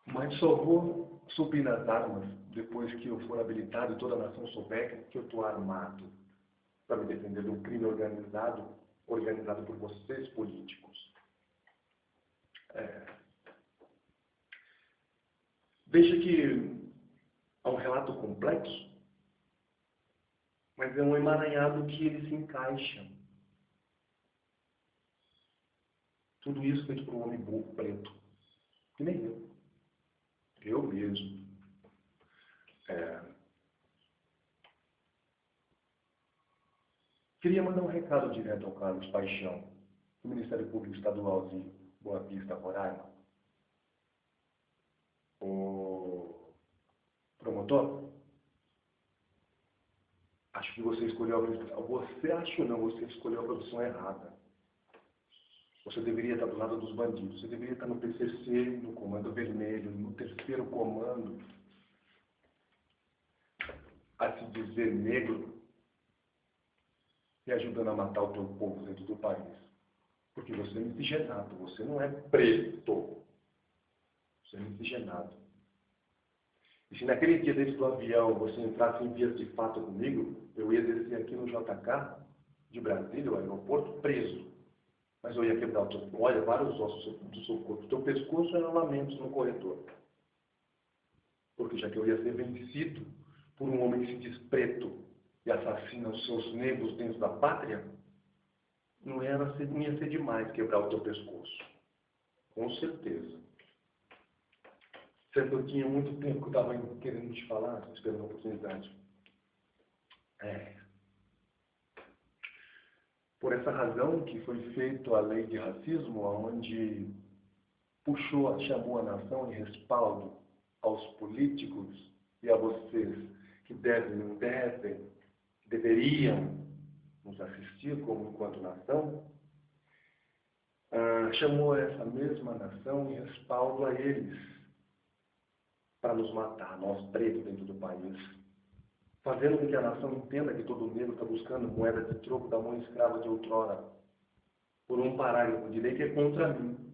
Mas só vou subir nas armas depois que eu for habilitado e toda a nação souber que eu estou armado para me defender do crime organizado por vocês políticos. Veja que é um relato complexo, mas é um emaranhado que ele se encaixa. Tudo isso feito por um homem burro, preto, que nem eu. Eu mesmo. Queria mandar um recado direto ao Carlos Paixão, do Ministério Público Estadual de Boa Vista, Roraima. O promotor, acho que você escolheu a profissão. Você escolheu a profissão errada. Você deveria estar do lado dos bandidos. Você deveria estar no PCC, no Comando Vermelho, no 3º Comando, a se dizer negro, e ajudando a matar o teu povo dentro do país. Porque você é miscigenado, você não é preto. Você é miscigenado. E se naquele dia dentro do avião você entrasse em vias de fato comigo, eu ia descer aqui no JK de Brasília, o aeroporto, preso. Mas eu ia quebrar o teu... Olha, vários ossos do seu corpo. O teu pescoço eram lamentos no corredor. Porque já que eu ia ser vencido por um homem que se diz preto e assassina os seus negros dentro da pátria, não ia ser demais quebrar o teu pescoço. Com certeza. Sempre eu tinha muito tempo que eu estava querendo te falar, esperando a oportunidade. Por essa razão que foi feita a lei de racismo, onde chamou a nação em respaldo aos políticos e a vocês que deveriam nos assistir como enquanto nação, chamou essa mesma nação em respaldo a eles para nos matar, nós pretos dentro do país, fazendo com que a nação entenda que todo negro está buscando moeda de troco da mão escrava de outrora, por um parágrafo de lei que é contra mim.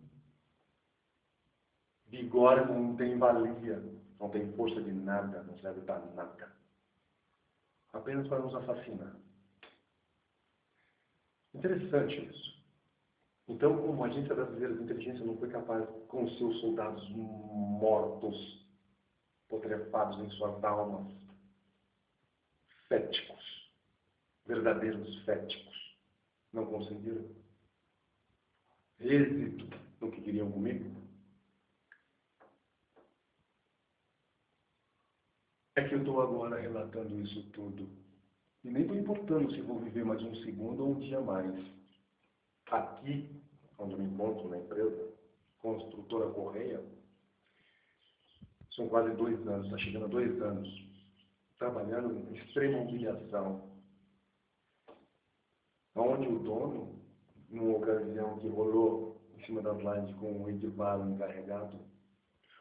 Bigode não tem valia, não tem força de nada, não serve para nada. Apenas para nos assassinar. Interessante isso. Então, como a Agência Brasileira de Inteligência não foi capaz, com os seus soldados mortos, putrefados em suas almas, féticos, verdadeiros féticos, não conseguiram êxito no que queriam comigo, é que eu estou agora relatando isso tudo. E nem estou importando se vou viver mais um segundo ou um dia mais. Aqui, onde eu me encontro na empresa, Construtora Correia, são quase 2 anos, está chegando a 2 anos, trabalhando em extrema humilhação. Onde o dono, numa ocasião que rolou em cima das lines com o Edivar, o encarregado,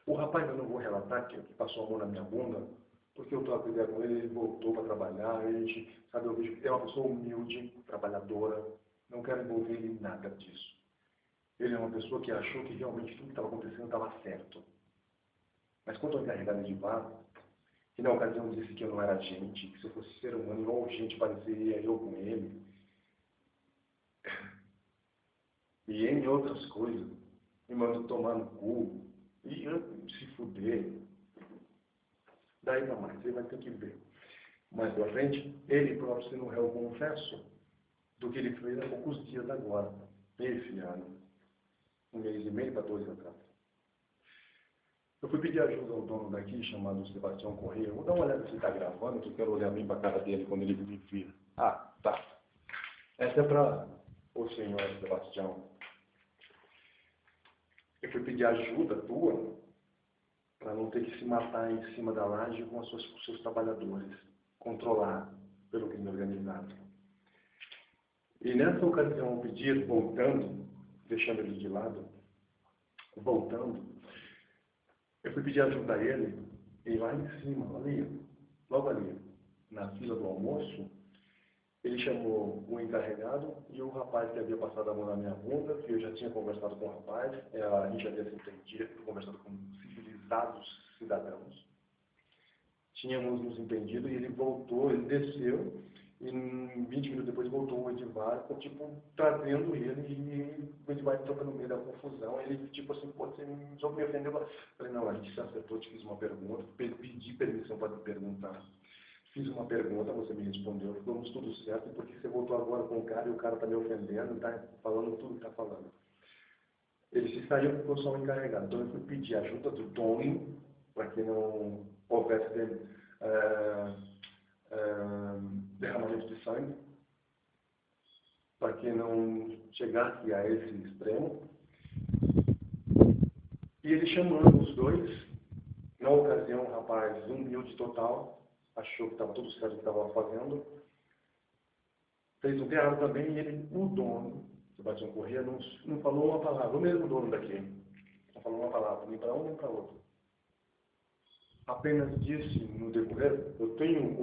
o rapaz, eu não vou relatar que passou a mão na minha bunda, porque eu troco ideia com ele, ele voltou para trabalhar, a gente, sabe, eu vejo que é uma pessoa humilde, trabalhadora, não quero envolver ele em nada disso. Ele é uma pessoa que achou que realmente tudo que estava acontecendo estava certo. Mas quando eu encarregado de VAR, que na ocasião disse que eu não era gente, que se eu fosse ser humano, igual gente pareceria eu com ele, e em outras coisas, me mandou tomar no cu, e se fuder. Daí pra mais, você vai ter que ver. Mais pra frente, ele próprio sendo um réu confesso do que ele fez há poucos dias agora, esse ano, 1 mês e meio para 2 atrás. Eu fui pedir ajuda ao dono daqui, chamado Sebastião Correia. Vou dar uma olhada se ele está gravando, que eu quero olhar bem para a cara dele quando ele me vira. Ah, tá. Essa é para o senhor Sebastião. Eu fui pedir ajuda tua para não ter que se matar em cima da laje com os seus trabalhadores, controlar pelo crime organizado. E nessa ocasião, eu pedi, voltando, deixando ele de lado, voltando, eu fui pedir ajuda a ele, e lá em cima, ali, logo ali, na fila do almoço, ele chamou o encarregado e o rapaz que havia passado a mão na minha bunda, que eu já tinha conversado com o rapaz, a gente havia se entendido, conversado com civilizados cidadãos. Tínhamos nos entendido e ele voltou, ele desceu, e 20 minutos depois voltou o Edivar, tipo, trazendo ele, e o Edivar entrou no meio da confusão. Ele, tipo assim, pô, você me ofendeu. Eu falei, não, a gente se acertou, te fiz uma pergunta, pedi permissão para te perguntar. Fiz uma pergunta, você me respondeu, ficamos tudo certo, e porque você voltou agora com o cara e o cara está me ofendendo, está falando tudo que está falando. Ele se saiu porque eu sou o encarregado. Então eu fui pedir ajuda do Tony, para que não houvesse derramamento de sangue, para que não chegasse a esse extremo. E ele chamando os dois, na ocasião o rapaz humilde total, achou que estava tudo certo o que estava fazendo, fez o que errado também, e ele, o dono, Sebastião Correia, não falou uma palavra, o mesmo dono daqui, não falou uma palavra, nem para um nem para outro. Apenas disse no decorrer, eu tenho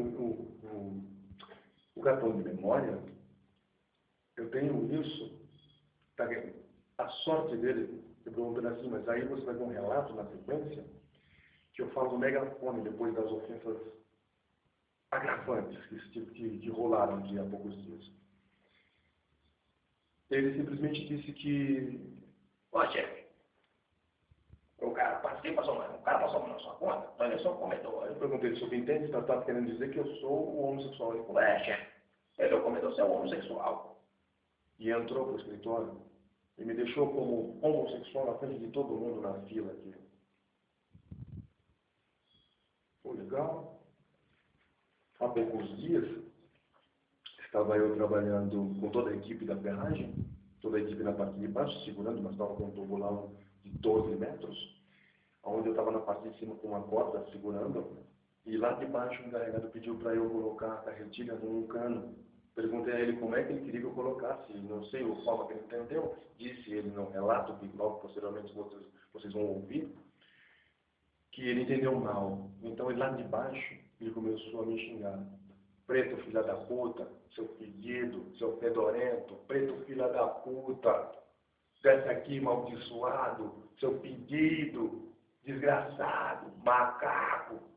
o cartão de memória, eu tenho isso, a sorte dele, eu perguntei assim, mas aí você vai ver um relato na sequência, que eu falo no megafone depois das ofensas agravantes que rolaram aqui há poucos dias. Ele simplesmente disse que, ó, chefe, o cara passou a mão na sua conta, então ele é só um comedor. Eu perguntei se o que entende, está querendo dizer que eu sou o homossexual. Ele falou, chefe, ele é o comedor, você é o homossexual. e entrou para o escritório e me deixou como homossexual na frente de todo mundo na fila aqui. Foi legal. Há poucos dias, estava eu trabalhando com toda a equipe da ferragem, toda a equipe na parte de baixo, segurando, mas estava com um tubulão de 12 metros, onde eu estava na parte de cima com uma corda segurando, e lá de baixo o encarregado pediu para eu colocar a carretilha num cano. Perguntei a ele como é que ele queria que eu colocasse, não sei a forma que ele entendeu, disse ele no relato, que logo posteriormente vocês vão ouvir, que ele entendeu mal. Então ele lá de baixo, ele começou a me xingar. Preto, filha da puta, seu fedido, seu fedorento, preto, filha da puta, desce aqui, maldiçoado, seu pedido, desgraçado, macaco.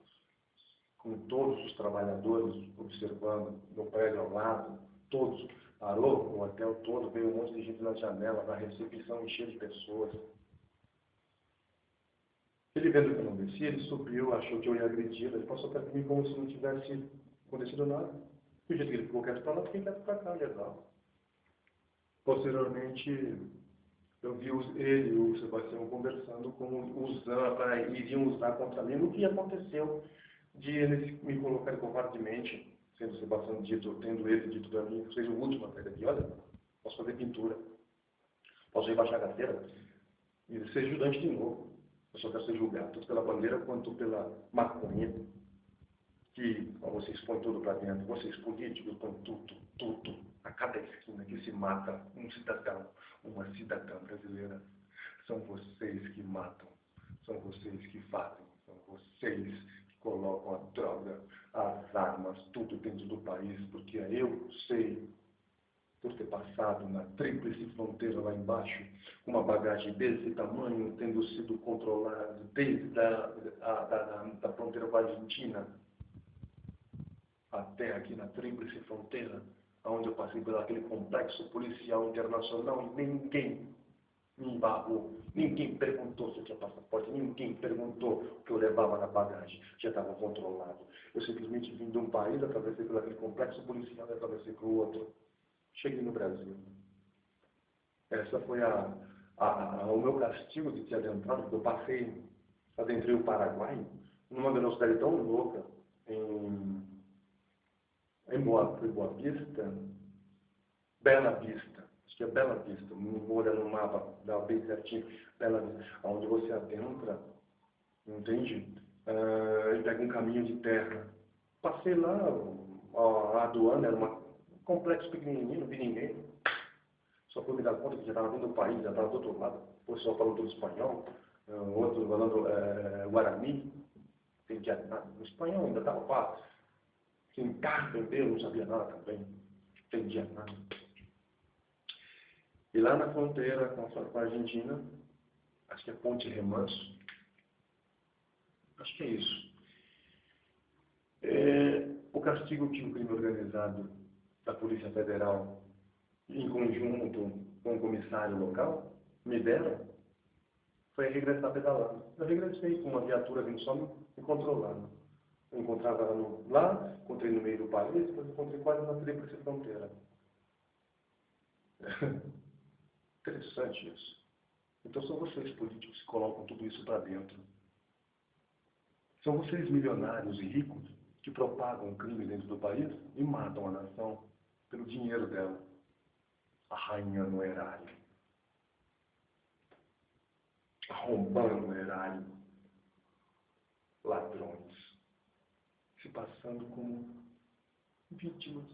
Com todos os trabalhadores observando no prédio ao lado, todos, parou o hotel todo, veio um monte de gente na janela, na recepção encher de pessoas. Ele vendo que eu não descia, ele subiu, achou que eu ia agredir, ele passou perto de mim como se não tivesse acontecido nada. E o jeito que ele ficou quieto para lá, fiquei quieto para cá, legal. Posteriormente, eu vi ele e o Sebastião conversando, iriam usar contra mim o que aconteceu de eles me colocarem covardemente, sendo o Sebastião dito, tendo ele dito para mim, seja o último até daqui, olha, posso fazer pintura, posso ir baixar a carteira e ser ajudante de novo. Eu só quero ser julgado, tanto pela bandeira quanto pela maconha, que vocês põem tudo para dentro, vocês políticos põem tudo, a cada esquina que se mata um cidadão, uma cidadã brasileira. São vocês que matam, são vocês que fazem, são vocês que colocam a droga, as armas, tudo dentro do país, porque eu sei, por ter passado na tríplice fronteira lá embaixo, com uma bagagem desse tamanho, tendo sido controlado desde a fronteira com a Argentina até aqui na tríplice fronteira, onde eu passei por aquele complexo policial internacional e ninguém me embargou, ninguém perguntou se eu tinha passaporte, ninguém perguntou o que eu levava na bagagem, já estava controlado. Eu simplesmente vim de um país, atravessei por aquele complexo policial e atravessei para o outro. Cheguei no Brasil. Essa foi o meu castigo de ter adentrado, porque eu adentrei o Paraguai numa velocidade tão louca em Boa Vista, Bela Vista, acho que é Bela Vista, vou olhar no mapa, dá bem certinho, Bela Vista, onde você adentra, entende? E pega um caminho de terra. Passei lá, a aduana era um complexo pequenininho, não vi ninguém. Só fui me dar conta que já estava dentro do país, já estava do outro lado. O pessoal falando todo espanhol, outro falando guarani, entendia nada. O espanhol ainda estava fácil. Quem entendeu, não sabia nada também, entendia nada. E lá na fronteira com a Argentina, acho que é Ponte Remanso, acho que é isso. O castigo que o crime organizado da Polícia Federal, em conjunto com o comissário local, me deram, foi regressar pedalando. Eu regressei com uma viatura vindo só me controlando. Eu encontrava ela lá, encontrei no meio do país, depois encontrei quase na tríplice fronteira. Interessante isso. Então são vocês políticos que colocam tudo isso para dentro. São vocês milionários e ricos que propagam o crime dentro do país e matam a nação pelo dinheiro dela. A rainha no erário. Arrombando o erário. Ladrões. Se passando como vítimas.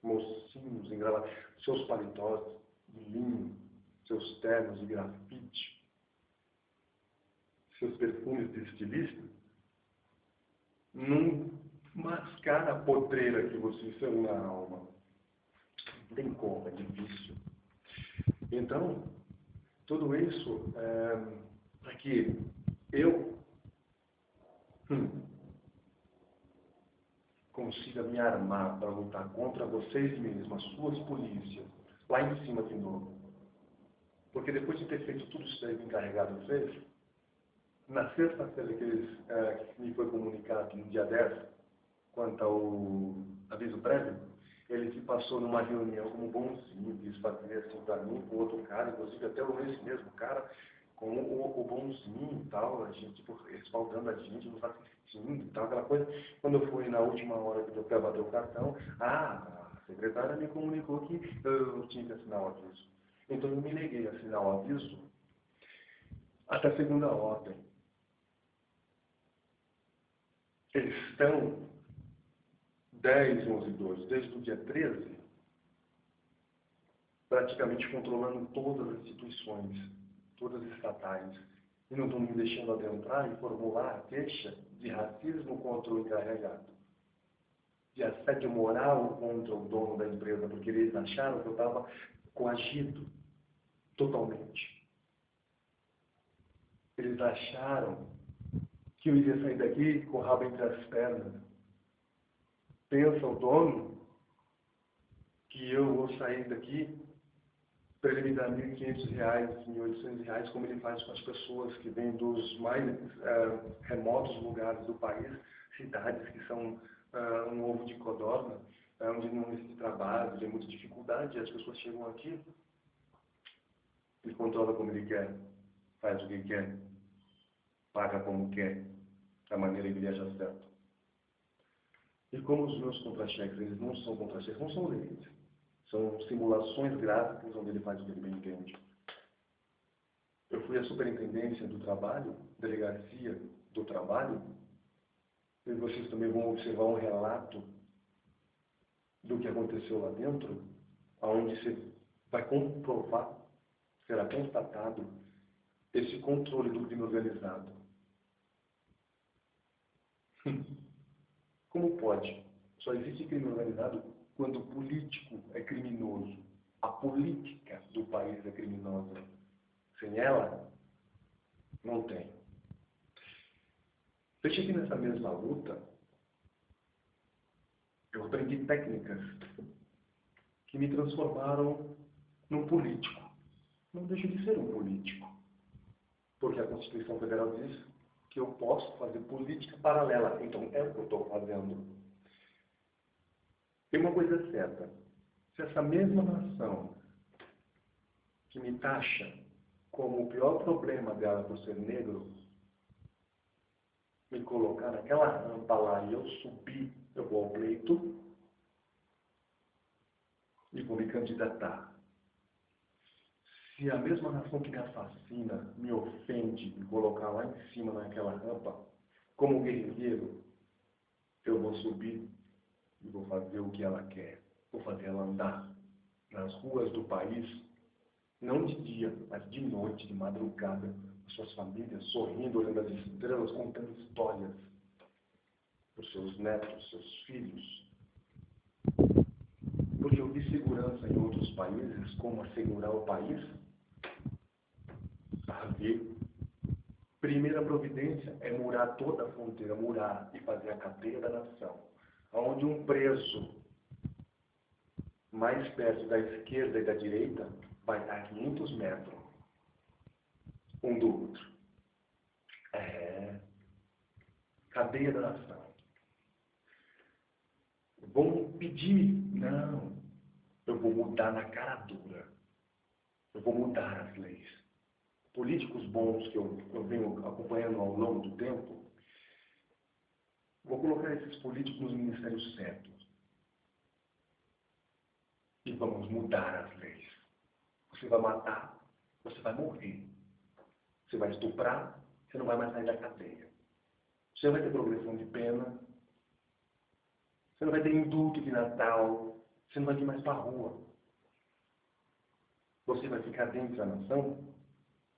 Mocinhos engravados. Seus paletós de linho. Seus ternos de grafite. Seus perfumes de estilista. Não mascara a podreira que vocês são na alma. Não tem como, é difícil. Então, tudo isso para que eu consiga me armar para lutar contra vocês mesmos, as suas polícias, lá em cima de novo. Porque depois de ter feito tudo isso aí que o encarregado fez, na sexta-feira que me foi comunicado, no dia 10, quanto ao aviso prévio, Ele se passou numa reunião como bonzinho, quis fazer assim para mim, com outro cara, inclusive até esse mesmo cara, como o bonzinho e tal, a gente tipo, respaldando a gente, nos assistindo e tal, aquela coisa. Quando eu fui na última hora que eu ia bater o cartão, a secretária me comunicou que eu tinha que assinar o aviso. Então eu me neguei a assinar o aviso até a segunda ordem. Eles estão 10, 11, 12, desde o dia 13, praticamente controlando todas as instituições, todas as estatais, e não estão me deixando adentrar e formular queixa de racismo contra o encarregado, de assédio moral contra o dono da empresa, porque eles acharam que eu estava coagido totalmente. Eles acharam que eu iria sair daqui com o rabo entre as pernas. Pensa o dono que eu vou sair daqui para ele me dar R$1.500, R$1.800, como ele faz com as pessoas que vêm dos mais remotos lugares do país, cidades que são um ovo de codorna, onde não existe trabalho, tem muita dificuldade, e as pessoas chegam aqui, ele controla como ele quer, faz o que quer, paga como quer, da maneira que ele acha certo. E como os meus contra-cheques, eles não são contra-cheques, não são leis. São simulações gráficas onde ele faz o que ele bem entende. Eu fui à Superintendência do Trabalho, Delegacia do Trabalho, e vocês também vão observar um relato do que aconteceu lá dentro, onde você vai comprovar, será constatado, esse controle do crime organizado. Como pode? Só existe crime organizado quando o político é criminoso. A política do país é criminosa. Sem ela, não tem. Veja que nessa mesma luta, eu aprendi técnicas que me transformaram num político. Não deixo de ser um político. Porque a Constituição Federal diz que eu posso fazer política paralela. Então, é o que eu estou fazendo. Tem uma coisa certa. Se essa mesma nação que me taxa como o pior problema dela por ser negro, me colocar naquela rampa lá e eu subir, eu vou ao pleito e vou me candidatar. Se a mesma nação que me assassina, me ofende, me colocar lá em cima naquela rampa, como guerreiro, eu vou subir e vou fazer o que ela quer. Vou fazer ela andar nas ruas do país, não de dia, mas de noite, de madrugada, com suas famílias, sorrindo, olhando as estrelas, contando histórias para os seus netos, seus filhos. Porque eu vi segurança em outros países, como assegurar o país. Primeira providência é murar toda a fronteira, murar e fazer a cadeia da nação, onde um preso mais perto da esquerda e da direita vai estar a 500 metros um do outro. Cadeia da nação. Vão pedir? Não. Eu vou mudar na cara dura. Eu vou mudar as leis. Políticos bons que eu venho acompanhando ao longo do tempo, vou colocar esses políticos nos ministérios certos. E vamos mudar as leis. Você vai matar, você vai morrer. Você vai estuprar, você não vai mais sair da cadeia. Você vai ter progressão de pena. Você não vai ter indulto de Natal. Você não vai ir mais para a rua. Você vai ficar dentro da nação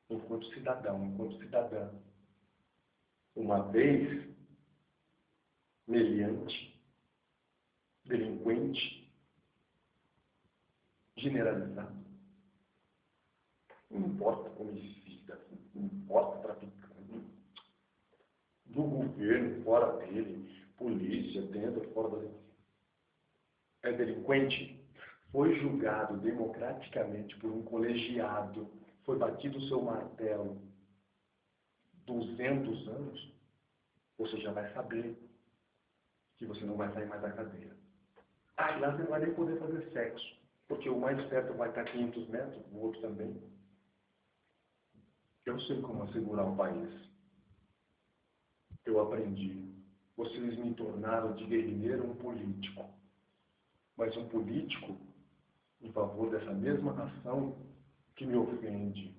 enquanto cidadão, enquanto cidadã. Uma vez, meliante, delinquente, generalizado. Não importa homicida, não importa traficante, do governo, fora dele, polícia, dentro, fora dele. É delinquente? Foi julgado democraticamente por um colegiado, foi batido o seu martelo 200 anos, você já vai saber que você não vai sair mais da cadeia. Lá você não vai nem poder fazer sexo, porque o mais perto vai estar 500 metros, o outro também. Eu sei como assegurar o país. Eu aprendi. Vocês me tornaram de guerrilheiro um político. Mas um político em favor dessa mesma nação que me ofende,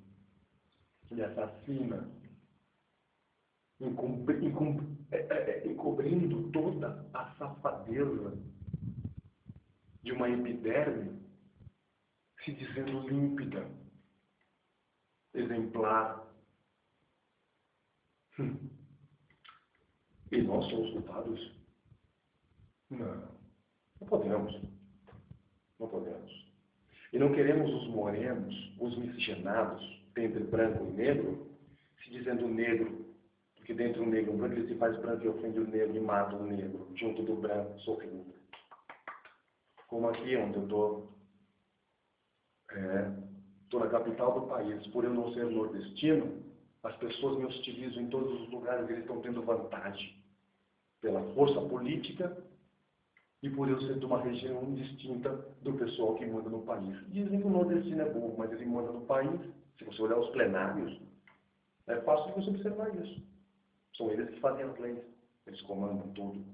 que me assassina, encobrindo toda a safadeza de uma epiderme, se dizendo límpida, exemplar. E nós somos culpados? Não podemos. Não podemos. E não queremos os morenos, os miscigenados, entre branco e negro, se dizendo negro, porque dentro do negro, um branco ele se faz branco e ofende o negro e mata o negro, junto do branco, sorrindo. Como aqui onde eu estou. Estou na capital do país. Por eu não ser nordestino, as pessoas me hostilizam em todos os lugares, eles estão tendo vantagem. Pela força política e por eu ser de uma região distinta do pessoal que manda no país. Dizem que o nordestino é burro, mas ele manda no país. Se você olhar os plenários, é fácil de você observar isso. São eles que fazem as leis. Eles comandam tudo.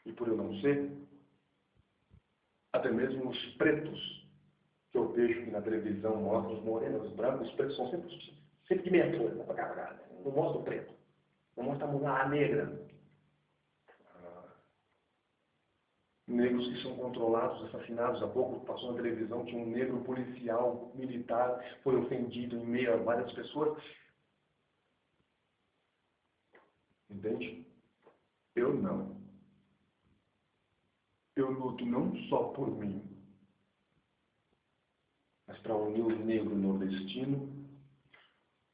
E por eu não ser, até mesmo os pretos, que eu vejo que na televisão mostram os morenos, os brancos, os pretos são sempre de meia folha, não mostra o preto. Não mostra a mulher negra. Negros que são controlados, assassinados. Há pouco passou na televisão que um negro policial militar foi ofendido em meio a várias pessoas. Entende? Eu não. Eu luto não só por mim, mas para unir o negro nordestino,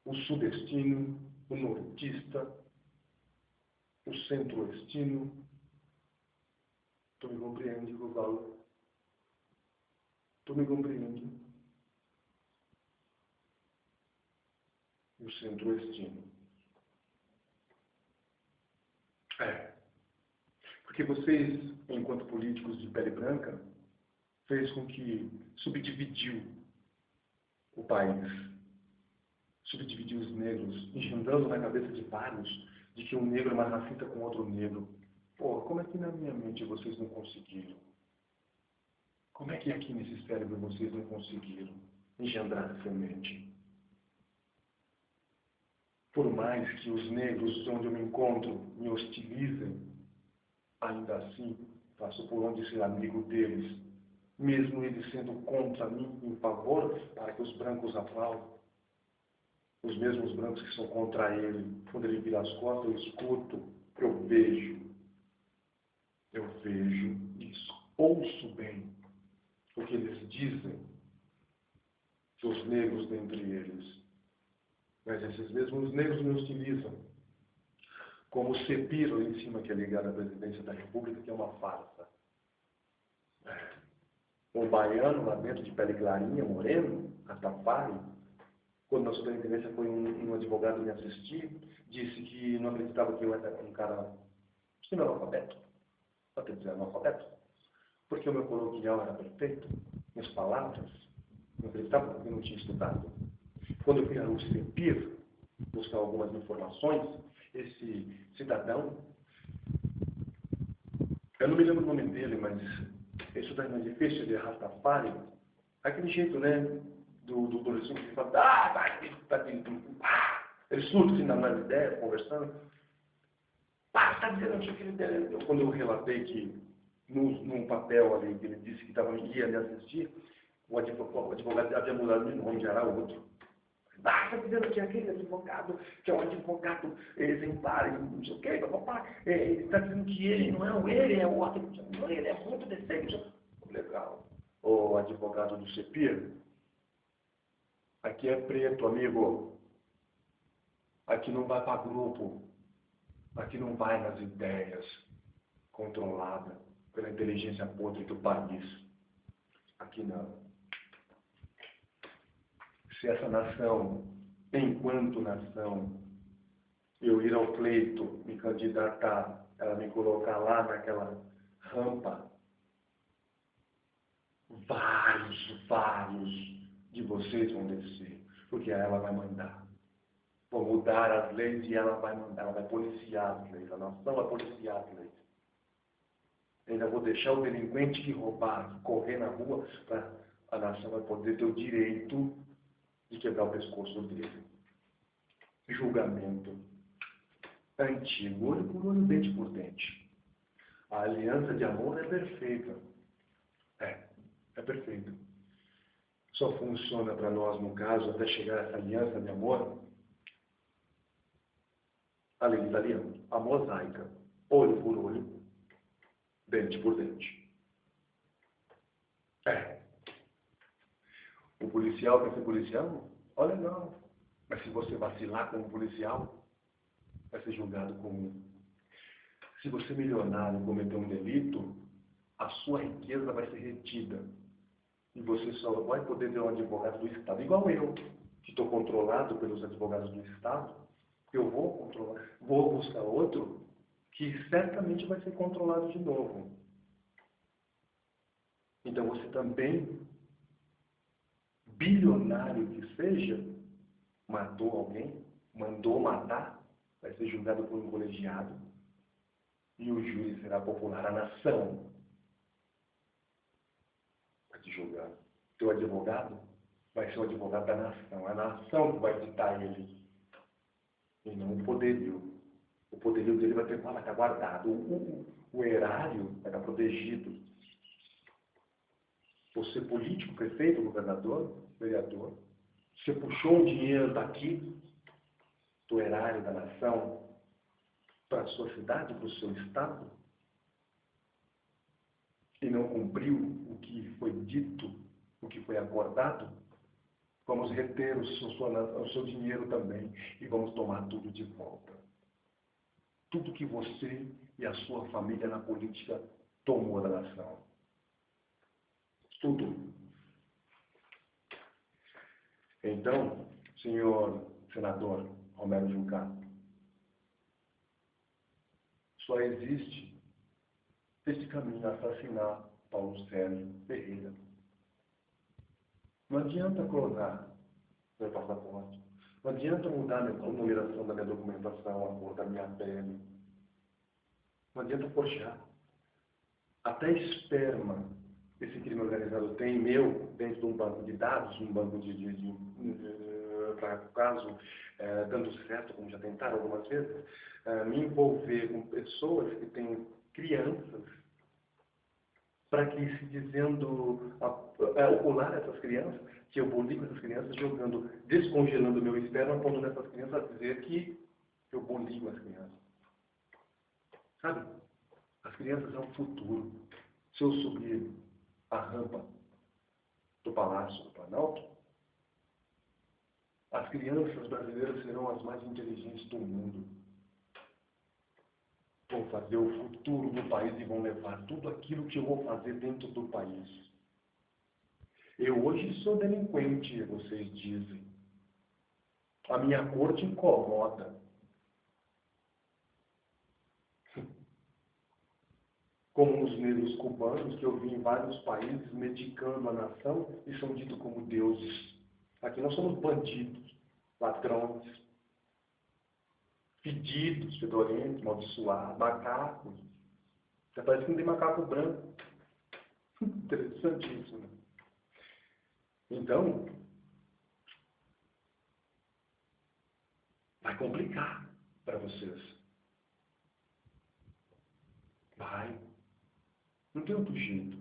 o sudestino, o nortista, o centro-oestino. Tu me compreende, Gustavo? Tu me compreende? O centro-oestino. Porque vocês, enquanto políticos de pele branca, fez com que subdividiu o país. Subdividiu os negros, engendrando na cabeça de vários de que um negro é mais racista com outro negro. Pô, como é que na minha mente vocês não conseguiram? Como é que aqui nesse cérebro vocês não conseguiram engendrar essa mente? Por mais que os negros onde eu me encontro me hostilizem, ainda assim faço por onde ser amigo deles, mesmo eles sendo contra mim, em favor, para que os brancos aplaudam. Os mesmos brancos que são contra ele, quando ele vira as costas, eu escuto, eu vejo e ouço bem o que eles dizem, os negros dentre eles. Mas esses mesmos negros me hostilizam, como o CEPIR lá em cima, que é ligado à presidência da República, que é uma farsa. Um baiano lá dentro de pele clarinha, moreno, Rastafari, quando na superintendência foi um advogado me assistir, disse que não acreditava que eu era um cara semi-analfabeto, até dizer analfabeto, porque o meu coloquial era perfeito, minhas palavras, não acreditava porque eu não tinha estudado. Quando eu fui ao CEPIR buscar algumas informações, esse cidadão, eu não me lembro o nome dele, mas isso daí não é difícil, ele é Rastafari, aquele jeito, né, do Recinto que fala, ele surta assim nas ideias, conversando, tá dizendo não sei o que ele. Quando eu relatei que num papel ali que ele disse que ia me assistir, o advogado havia mudado de nome, já era outro. Está dizendo que aquele advogado, que é um advogado exemplar, não sei o que, ele está dizendo que ele não é ele, é o outro, não, ele é muito decente. Legal. O advogado do CEPIR, aqui é preto, amigo. Aqui não vai para grupo. Aqui não vai nas ideias controladas pela inteligência podre do país. Aqui não. Se essa nação, enquanto nação, eu ir ao pleito, me candidatar, ela me colocar lá naquela rampa, vários de vocês vão descer, porque ela vai mandar. Vou mudar as leis e ela vai mandar, ela vai policiar as leis, a nação vai policiar as leis. Ainda vou deixar o delinquente que roubar, correr na rua, para a nação vai poder ter o direito de quebrar o pescoço dele. Julgamento antigo, olho por olho, dente por dente. A aliança de amor é perfeita. É perfeita. Só funciona para nós, no caso, até chegar a essa aliança de amor, a lei italiana, a mosaica, olho por olho, dente por dente. O policial quer ser policial? Olha, não. Mas se você vacilar como policial, vai ser julgado como... Se você milionário cometer um delito, a sua riqueza vai ser retida. E você só vai poder ter um advogado do Estado. Igual eu, que estou controlado pelos advogados do Estado, eu vou controlar, vou buscar outro que certamente vai ser controlado de novo. Então você também, bilionário que seja, matou alguém, mandou matar, vai ser julgado por um colegiado e o júri será popular. A nação vai te julgar. Teu advogado vai ser o advogado da nação. A nação que vai ditar ele e não o poderio. O poderio dele vai estar guardado. O erário vai estar protegido. Você político, prefeito, governador, vereador, você puxou um dinheiro daqui, do erário da nação, para a sua cidade, para o seu estado, e não cumpriu o que foi dito, o que foi acordado, vamos reter o seu dinheiro também e vamos tomar tudo de volta. Tudo que você e a sua família na política tomou da nação. Tudo. Então, senhor senador Romero Jucá, só existe esse caminho, assassinar Paulo Sérgio Ferreira. Não adianta clonar meu passaporte. Não adianta mudar a numeração da minha documentação, a cor da minha pele. Não adianta forjar. Até esperma esse crime organizado tem meu dentro de um banco de dados, um banco para caso dando certo, como já tentaram algumas vezes, me envolver com pessoas que têm crianças, para que se dizendo ocular essas crianças, que eu boligo essas crianças jogando, descongelando meu esperma, pondo nessas crianças a dizer que eu boligo as crianças. Sabe? As crianças são o futuro. Se eu subir a rampa do Palácio do Planalto, as crianças brasileiras serão as mais inteligentes do mundo. Vão fazer o futuro do país e vão levar tudo aquilo que eu vou fazer dentro do país. Eu hoje sou delinquente, vocês dizem. A minha cor te incomoda. Como os negros cubanos, que eu vi em vários países medicando a nação e são ditos como deuses. Aqui nós somos bandidos, ladrões, fedidos, fedorentos, amaldiçoados, macacos. Até parece que não tem macaco branco. Interessantíssimo. Então, vai complicar para vocês. Vai. Não tem outro jeito.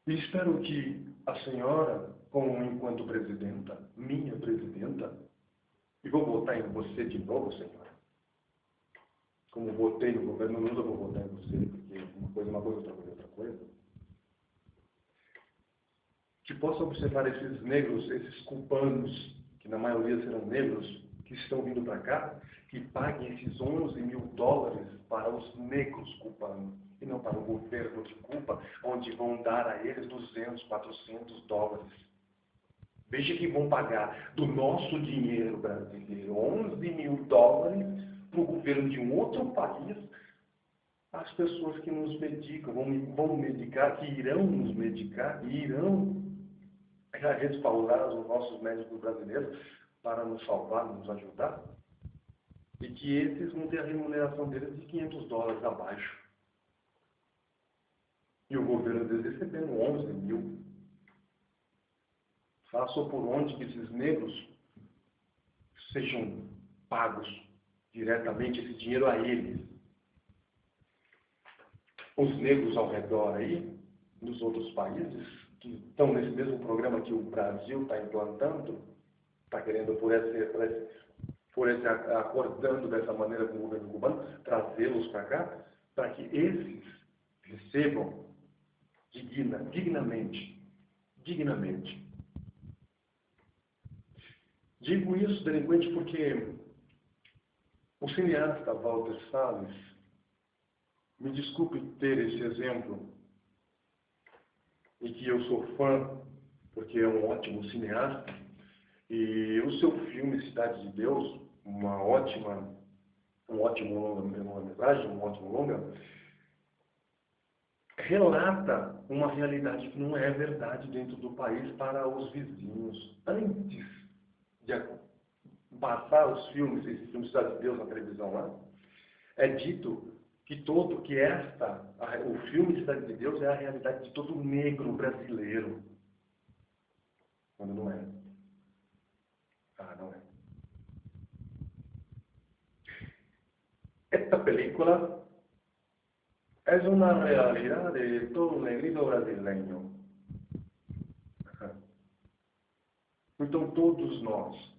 E espero que a senhora, como enquanto presidenta, minha presidenta, e vou votar em você de novo, senhora. Como votei no governo Lula, vou votar em você, porque uma coisa é uma coisa, outra coisa é outra coisa. Que possa observar esses negros, esses cubanos, que na maioria serão negros, que estão vindo para cá, que paguem esses 11 mil dólares para os negros cubanos, e não para o governo de Cuba, onde vão dar a eles 200, 400 dólares. Veja que vão pagar do nosso dinheiro brasileiro 11 mil dólares para o governo de um outro país, as pessoas que nos medicam, vão medicar, que irão nos medicar e irão respaldar os nossos médicos brasileiros para nos salvar, nos ajudar, e que esses vão ter a remuneração deles de $500 abaixo. E o governo deles recebendo 11 mil. Faça por onde que esses negros sejam pagos diretamente esse dinheiro a eles. Os negros ao redor aí, nos outros países, que estão nesse mesmo programa que o Brasil está implantando, está querendo acordando dessa maneira com o governo cubano, trazê-los para cá, para que esses recebam dignamente. Digo isso, delinquente, porque o cineasta Walter Salles, me desculpe ter esse exemplo, e que eu sou fã, porque é um ótimo cineasta, e o seu filme Cidade de Deus, um ótimo longa-metragem, um ótimo longa, relata uma realidade que não é verdade dentro do país para os vizinhos. Antes de passar os filmes, esse filme Cidade de Deus na televisão lá, é dito que o filme Cidade de Deus é a realidade de todo negro brasileiro. Quando não é. Não é. Esta película é uma realidade de todo negrito brasileiro. Então todos nós,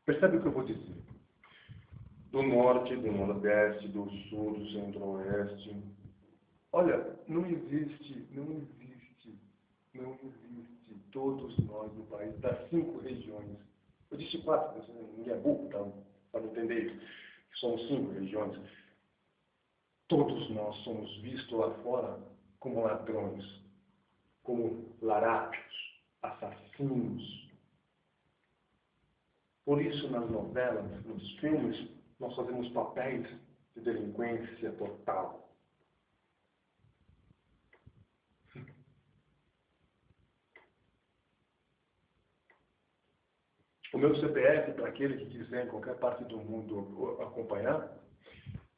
percebe o que eu vou dizer? Do norte, do nordeste, do sul, do centro-oeste. Olha, não existe todos nós no país, das 5 regiões. Eu disse 4, ninguém é burro para não entender isso. Somos 5 regiões. Todos nós somos vistos lá fora como ladrões, como larápios, assassinos. Por isso, nas novelas, nos filmes, nós fazemos papéis de delinquência total. O meu CPF, para aquele que quiser em qualquer parte do mundo acompanhar,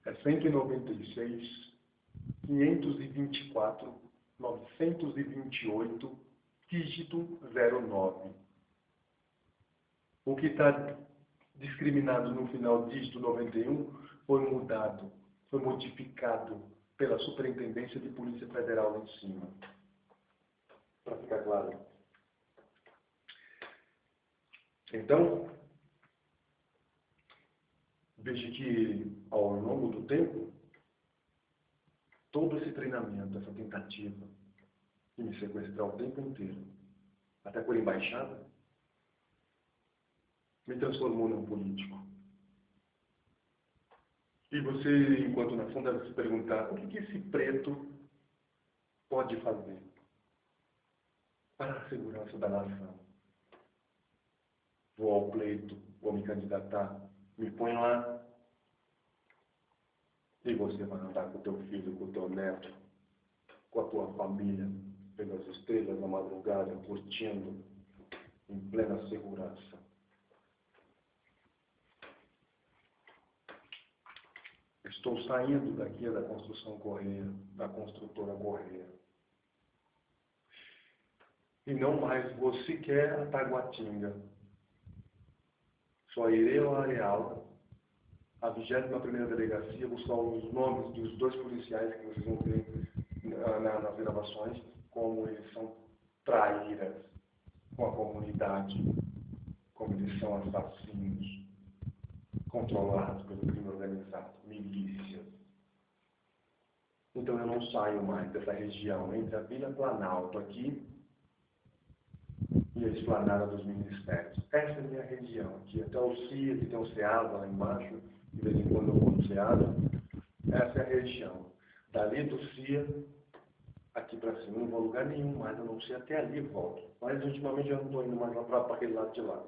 é 196 524 928 dígito 09. O que está discriminado no final dígito 91 foi mudado, foi modificado pela Superintendência de Polícia Federal lá em cima. Para ficar claro. Então, veja que ao longo do tempo, todo esse treinamento, essa tentativa de me sequestrar o tempo inteiro, até por embaixada, me transformou num político. E você, enquanto na fundo, deve se perguntar, o que esse preto pode fazer para a segurança da nação? Vou ao pleito, vou me candidatar, me põe lá, e você vai andar com o teu filho, com o teu neto, com a tua família, pelas estrelas na madrugada, curtindo, em plena segurança. Estou saindo daqui da construção Correia, da construtora Correia. E não mais vou sequer a Taguatinga. Só irei ao Areal, a 21ª Delegacia, buscar os nomes dos 2 policiais que vocês vão ver nas gravações, como eles são traíras com a comunidade, como eles são assassinos, controlados pelo crime organizado, milícias. Então eu não saio mais dessa região, entre a Vila Planalto aqui e a Esplanada dos Ministérios. Essa é a minha região aqui, até o CIA, que tem o SEASA lá embaixo, de vez em quando eu vou no SEASA. Essa é a região. Dali do CIA, aqui para cima, não vou a lugar nenhum mais, eu não sei, até ali volto. Mas ultimamente eu não estou indo mais lá para aquele lado de lá.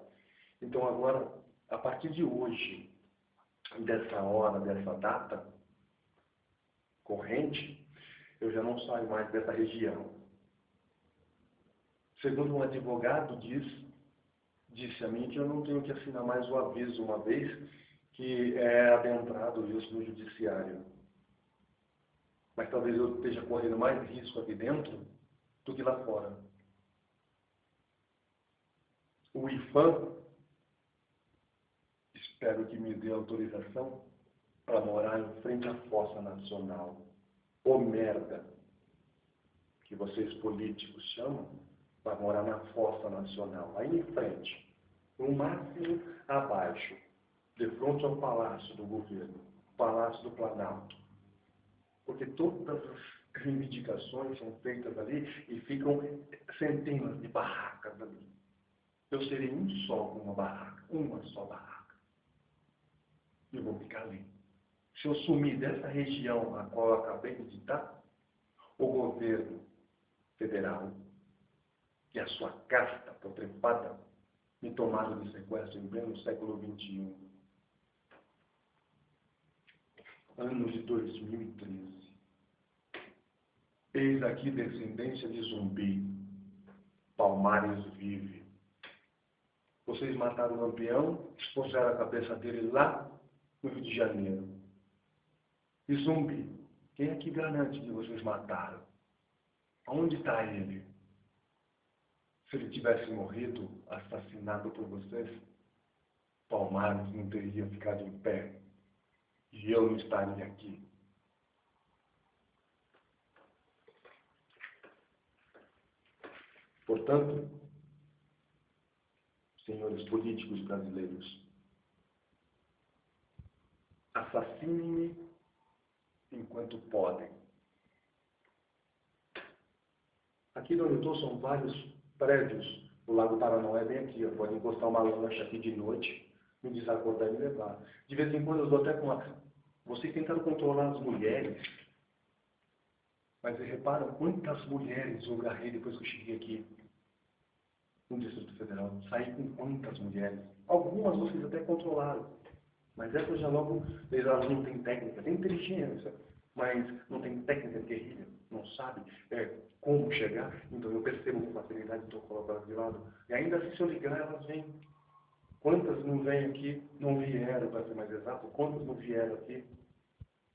Então agora, a partir de hoje, dessa hora, dessa data, corrente, eu já não saio mais dessa região. Segundo um advogado disse a mim que eu não tenho que assinar mais o aviso, uma vez que é adentrado isso no judiciário. Mas talvez eu esteja correndo mais risco aqui dentro do que lá fora. O IFAM, espero que me dê autorização para morar em frente à Fossa Nacional. Ô merda, que vocês políticos chamam, para morar na Fossa Nacional, aí em frente, no máximo abaixo, de frente ao Palácio do Governo, Palácio do Planalto. Porque todas as reivindicações são feitas ali e ficam centenas de barracas ali. Eu serei um só com uma barraca, uma só barraca. Eu vou ficar ali. Se eu sumir dessa região a qual eu acabei de ditar, o governo federal e a sua casta putrefadas me tomaram de sequestro em pleno século XXI. Ano de 2013. Eis aqui descendência de zumbi. Palmares vive. Vocês mataram o Lampião, expuseram a cabeça dele lá no Rio de Janeiro. E zumbi, quem é que garante que vocês mataram? Onde está ele? Se ele tivesse morrido, assassinado por vocês, Palmares não teria ficado em pé. E eu não estaria aqui. Portanto, senhores políticos brasileiros, assassinem-me enquanto podem. Aqui onde eu estou são vários prédios. O Lago Paranoá é bem aqui. Eu pode encostar uma lancha aqui de noite, me desacordar e me levar. De vez em quando eu dou até com uma... Vocês tentaram controlar as mulheres, mas reparam quantas mulheres eu agarrei depois que eu cheguei aqui no Distrito Federal. Saí com quantas mulheres? Algumas vocês até controlaram, mas essas já logo, elas não têm técnica, têm inteligência, mas não tem técnica de guerrilha, não sabe como chegar. Então eu percebo com facilidade, então eu coloco elas de lado. E ainda assim, se eu ligar, elas vêm. Quantas não vêm aqui, não vieram, para ser mais exato, quantas não vieram aqui,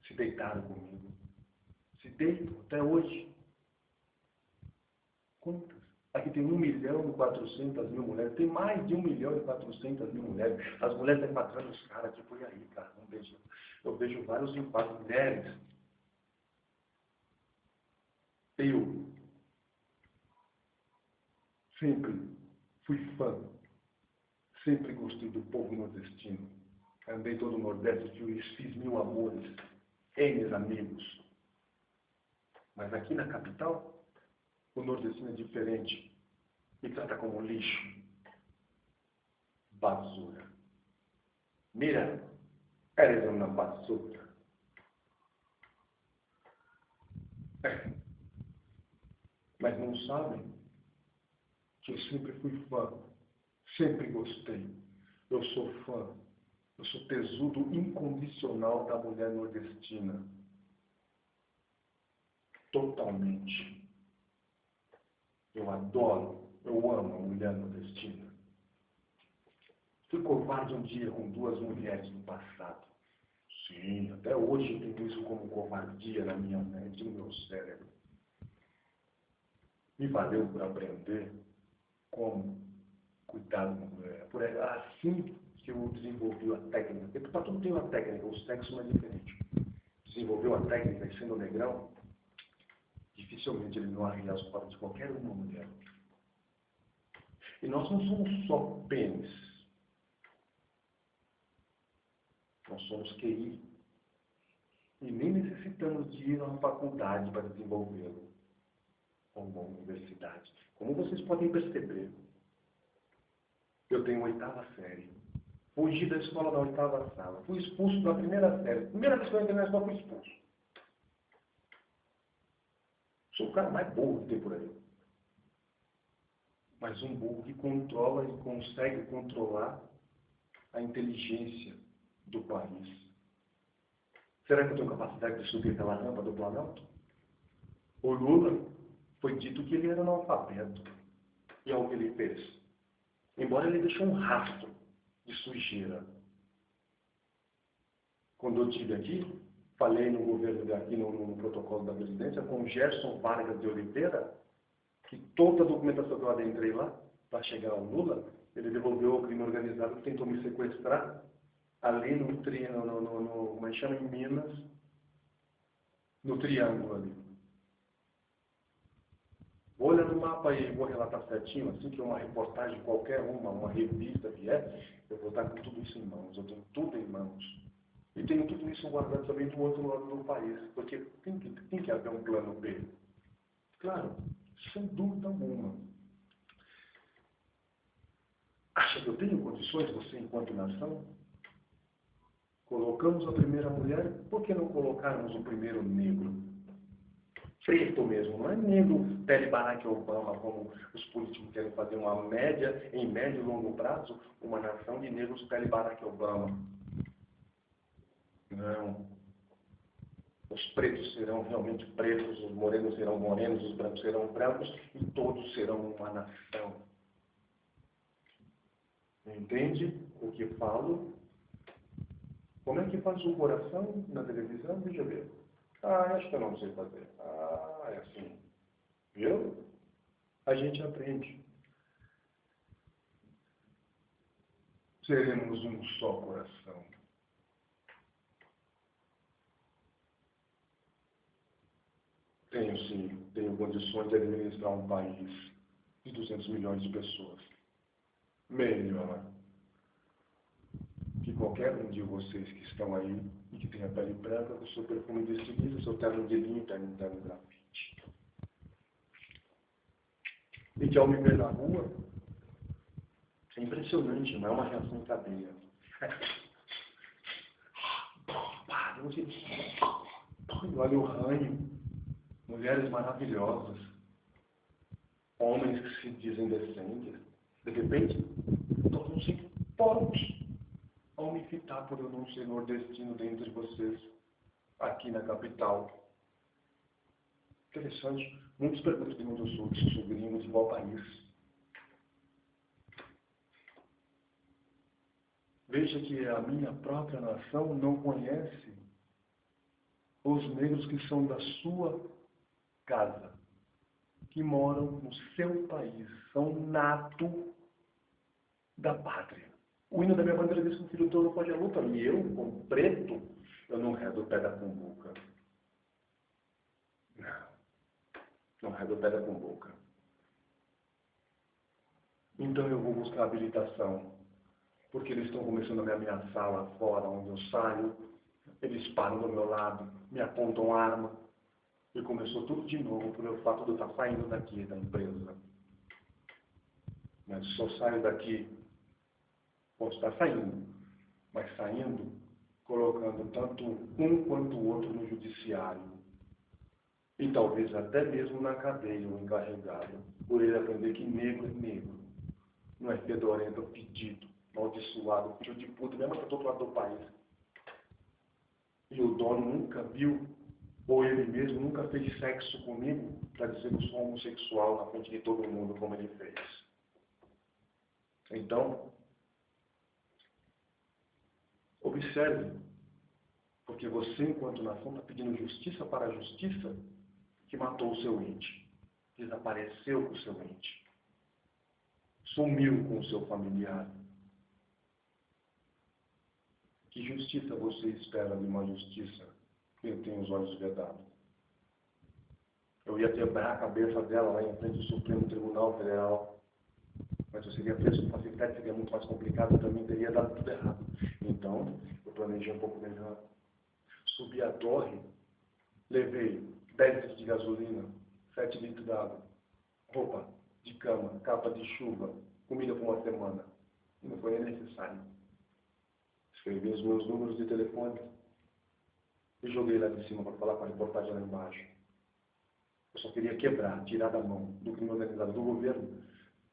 se deitaram comigo. Se deitam até hoje. Quantas? Aqui tem 1.400.000 mulheres, tem mais de 1.400.000 mulheres. As mulheres estão matando os caras, tipo, e aí, cara, não vejo. Eu vejo vários impactos de mulheres. Eu sempre fui fã, sempre gostei do povo nordestino. Andei todo o Nordeste, fiz 1000 amores, N amigos. Mas aqui na capital, o nordestino é diferente. Me trata como lixo. Basura. Mira, eres uma basura. Mas não sabem que eu sempre fui fã. Sempre gostei. Eu sou fã. Eu sou tesudo incondicional da mulher nordestina. Totalmente. Eu adoro, eu amo a mulher nordestina. Fui covarde um dia com 2 mulheres no passado. Sim, até hoje eu tenho isso como covardia na minha mente, no meu cérebro. Me valeu por aprender como cuidar de uma mulher. Assim que eu desenvolvi a técnica, porque para tudo tem uma técnica, o sexo não é diferente. Desenvolveu a técnica e sendo negrão, dificilmente ele não arria as portas de qualquer uma mulher. E nós não somos só pênis. Nós somos QI. E nem necessitamos de ir a uma faculdade para desenvolvê-lo. Ou uma universidade. Como vocês podem perceber, eu tenho 8ª série. Fugi da escola da 8ª sala. Fui expulso da 1ª série. Primeira vez que eu entrei na escola, fui expulso. Sou o cara mais burro que tem por aí. Mas um burro que controla e consegue controlar a inteligência do país. Será que eu tenho capacidade de subir pela rampa do Planalto? O Lula foi dito que ele era analfabeto. E é o que ele fez. Embora ele deixou um rastro de sujeira. Quando eu estive aqui, falei no governo aqui no protocolo da presidência com o Gerson Vargas de Oliveira, que toda a documentação que eu adentrei lá, para chegar ao Lula, ele devolveu ao crime organizado que tentou me sequestrar ali como é que chama, em Minas, no Triângulo ali. Vou olhar no mapa aí, vou relatar certinho, assim que uma reportagem qualquer, uma revista vier, eu vou estar com tudo isso em mãos, eu tenho tudo em mãos. E tenho tudo isso guardado também do outro lado do país, porque tem que haver um plano B. Claro, sem dúvida alguma. Acha que eu tenho condições, você enquanto nação? Colocamos a primeira mulher, por que não colocarmos o primeiro negro? Preto mesmo, não é negro pele Barack Obama, como os políticos querem fazer uma média, em médio e longo prazo, uma nação de negros pele Barack Obama. Não. Os pretos serão realmente pretos, os morenos serão morenos, os brancos serão brancos e todos serão uma nação. Entende o que falo? Como é que faz o coração na televisão? Deixa eu ver. Acho que eu não sei fazer. É assim. Viu? A gente aprende. Seremos um só coração. Tenho sim, tenho condições de administrar um país de 200 milhões de pessoas. Melhor que qualquer um de vocês que estão aí e que tem a pele branca, com o seu perfume vestido, o seu terno de linho, terno grafite. E que ao me ver na rua, é impressionante, não é uma reação em cadeia. Olha o ranho, mulheres maravilhosas, homens que se dizem decentes, de repente, tornam-se porcos ao me fitar por eu não ser nordestino dentre vocês, aqui na capital. Interessante. Muitos perguntam de onde eu sou, se sou gringo, de qual país. Veja que a minha própria nação não conhece os negros que são da sua casa, que moram no seu país, são nato da pátria. O hino da minha bandeira diz que o filho todo não pode a luta, e eu, como preto, eu não redo o pé da cumbuca. Não redo o pé da cumbuca. Então eu vou buscar habilitação, porque eles estão começando a me ameaçar lá fora, onde eu saio, eles param do meu lado, me apontam arma, e começou tudo de novo por o fato de eu estar saindo daqui da empresa. Mas só saio daqui, posso estar saindo, mas saindo, colocando tanto um quanto o outro no judiciário. E talvez até mesmo na cadeia, o encarregado, por ele aprender que negro é negro. Não é fedorento, pedido, amaldiçoado, filho de puta, mesmo que do outro lado do país. E o dono nunca viu, ou ele mesmo nunca fez sexo comigo para dizer que eu sou homossexual na frente de todo mundo, como ele fez. Então, observe, porque você, enquanto nação, está pedindo justiça para a justiça que matou o seu ente, desapareceu com o seu ente, sumiu com o seu familiar. Que justiça você espera de uma justiça que tem os olhos vedados? Eu ia quebrar a cabeça dela lá em frente do Supremo Tribunal Federal, mas eu seria preso com facilidade, seria muito mais complicado, para mim teria dado tudo errado. Então, eu planejei um pouco melhor. Subi a torre, levei 10 litros de gasolina, 7 litros d'água, roupa de cama, capa de chuva, comida por uma semana. E não foi nem necessário. Escrevi os meus números de telefone e joguei lá de cima para falar com a reportagem lá embaixo. Eu só queria quebrar, tirar da mão do crime organizado do governo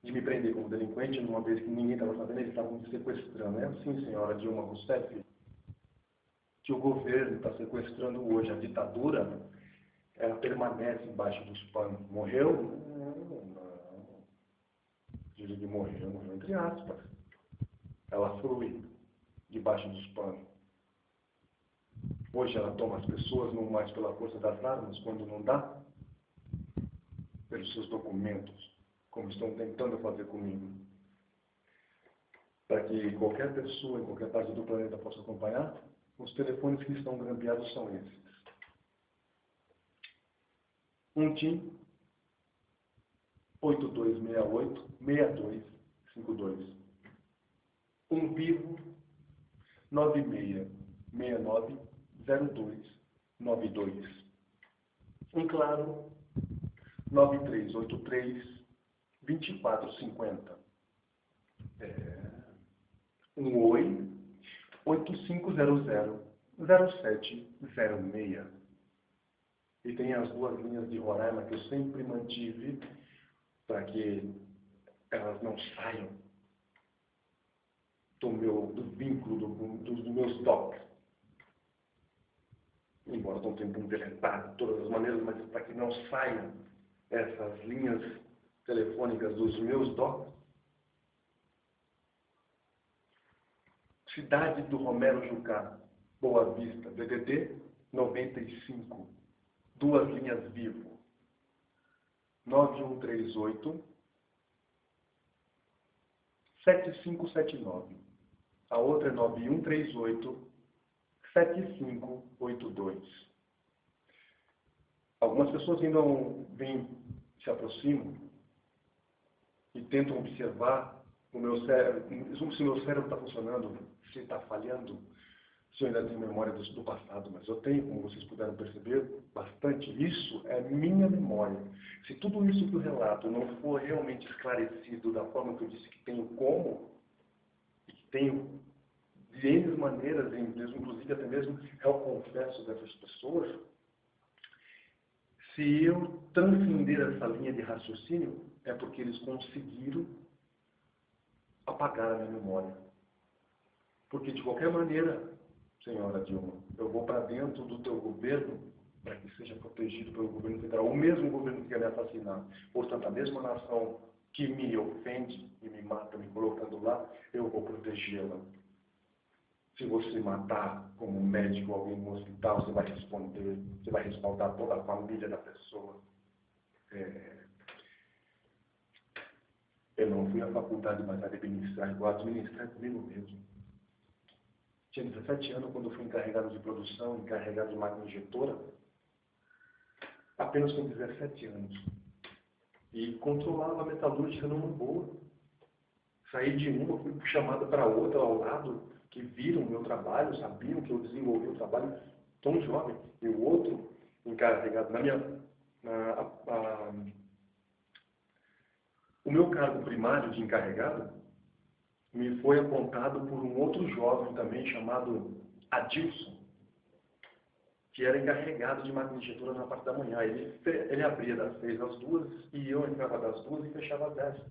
de me prender como delinquente numa vez que ninguém estava sabendo, eles estavam me sequestrando. É assim, senhora Dilma Rousseff? que o governo está sequestrando hoje, a ditadura, ela permanece embaixo dos panos. Morreu? Não. Diz que morreu entre aspas. Ela flui debaixo dos panos. Hoje ela toma as pessoas não mais pela força das armas, quando não dá, pelos seus documentos, como estão tentando fazer comigo. Para que qualquer pessoa em qualquer parte do planeta possa acompanhar, os telefones que estão grampeados são esses. Um TIM 8268-6252. Um Vivo 9669-0292. Um Claro 9383-2450. Um Oi 8500-0706. E tem as duas linhas de Roraima que eu sempre mantive para que elas não saiam do vínculo dos meus toques. Embora não tenha deletado de todas as maneiras, mas para que não saiam essas linhas telefônicas dos meus toques. Cidade do Romero Jucá, Boa Vista, DDD 95. Duas linhas Vivo. 9138-7579. A outra é 9138-7582. Algumas pessoas ainda se aproximam e tentam observar o meu cérebro, se o meu cérebro está funcionando, se está falhando, se eu ainda tenho memória do passado, mas eu tenho, como vocês puderam perceber, bastante. Isso é minha memória. Se tudo isso que eu relato não for realmente esclarecido da forma que eu disse que tenho como, e que tenho de N maneiras, inclusive até mesmo eu confesso dessas pessoas, se eu transcender essa linha de raciocínio, é porque eles conseguiram apagar a minha memória. Porque de qualquer maneira, senhora Dilma, eu vou para dentro do teu governo para que seja protegido pelo governo federal, o mesmo governo que quer me assassinar. Portanto, a mesma nação que me ofende e me mata, me colocando lá, eu vou protegê-la. Se você matar como médico alguém no hospital, você vai responder, você vai respaldar toda a família da pessoa. Eu não fui à faculdade mais administrar, eu vou administrar comigo mesmo. Tinha 17 anos quando eu fui encarregado de produção, encarregado de máquina injetora, apenas com 17 anos. E controlava a metalúrgica numa boa. Saí de uma, fui chamado para outra ao lado, que viram o meu trabalho, sabiam que eu desenvolvi o trabalho tão jovem. E o outro encarregado, o meu cargo primário de encarregado me foi apontado por um outro jovem também chamado Adilson, que era encarregado de máquina injetora na parte da manhã. Ele abria das 6 às 2 e eu entrava das 2 e fechava às 10.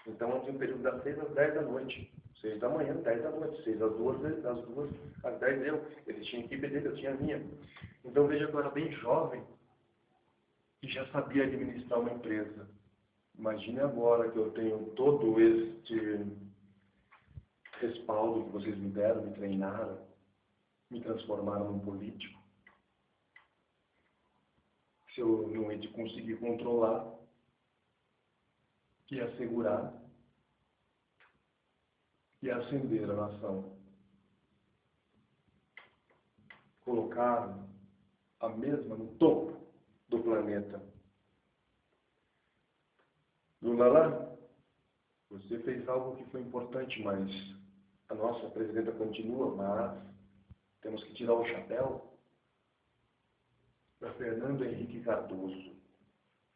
Então eu tinha um período das 6 às 10 da noite. 6 da manhã, 10 da noite. 6 às 2, das 2 às 10 eu. Ele tinha a equipe dele, eu tinha a minha. Então veja que eu era bem jovem e já sabia administrar uma empresa. Imagine agora que eu tenho todo este respaldo que vocês me deram, me treinaram, me transformaram num político. Se eu não hei de conseguir controlar e assegurar e ascender a nação. Colocar a mesma no topo do planeta. Lula, você fez algo que foi importante, mas a nossa presidenta continua, mas temos que tirar o chapéu para Fernando Henrique Cardoso.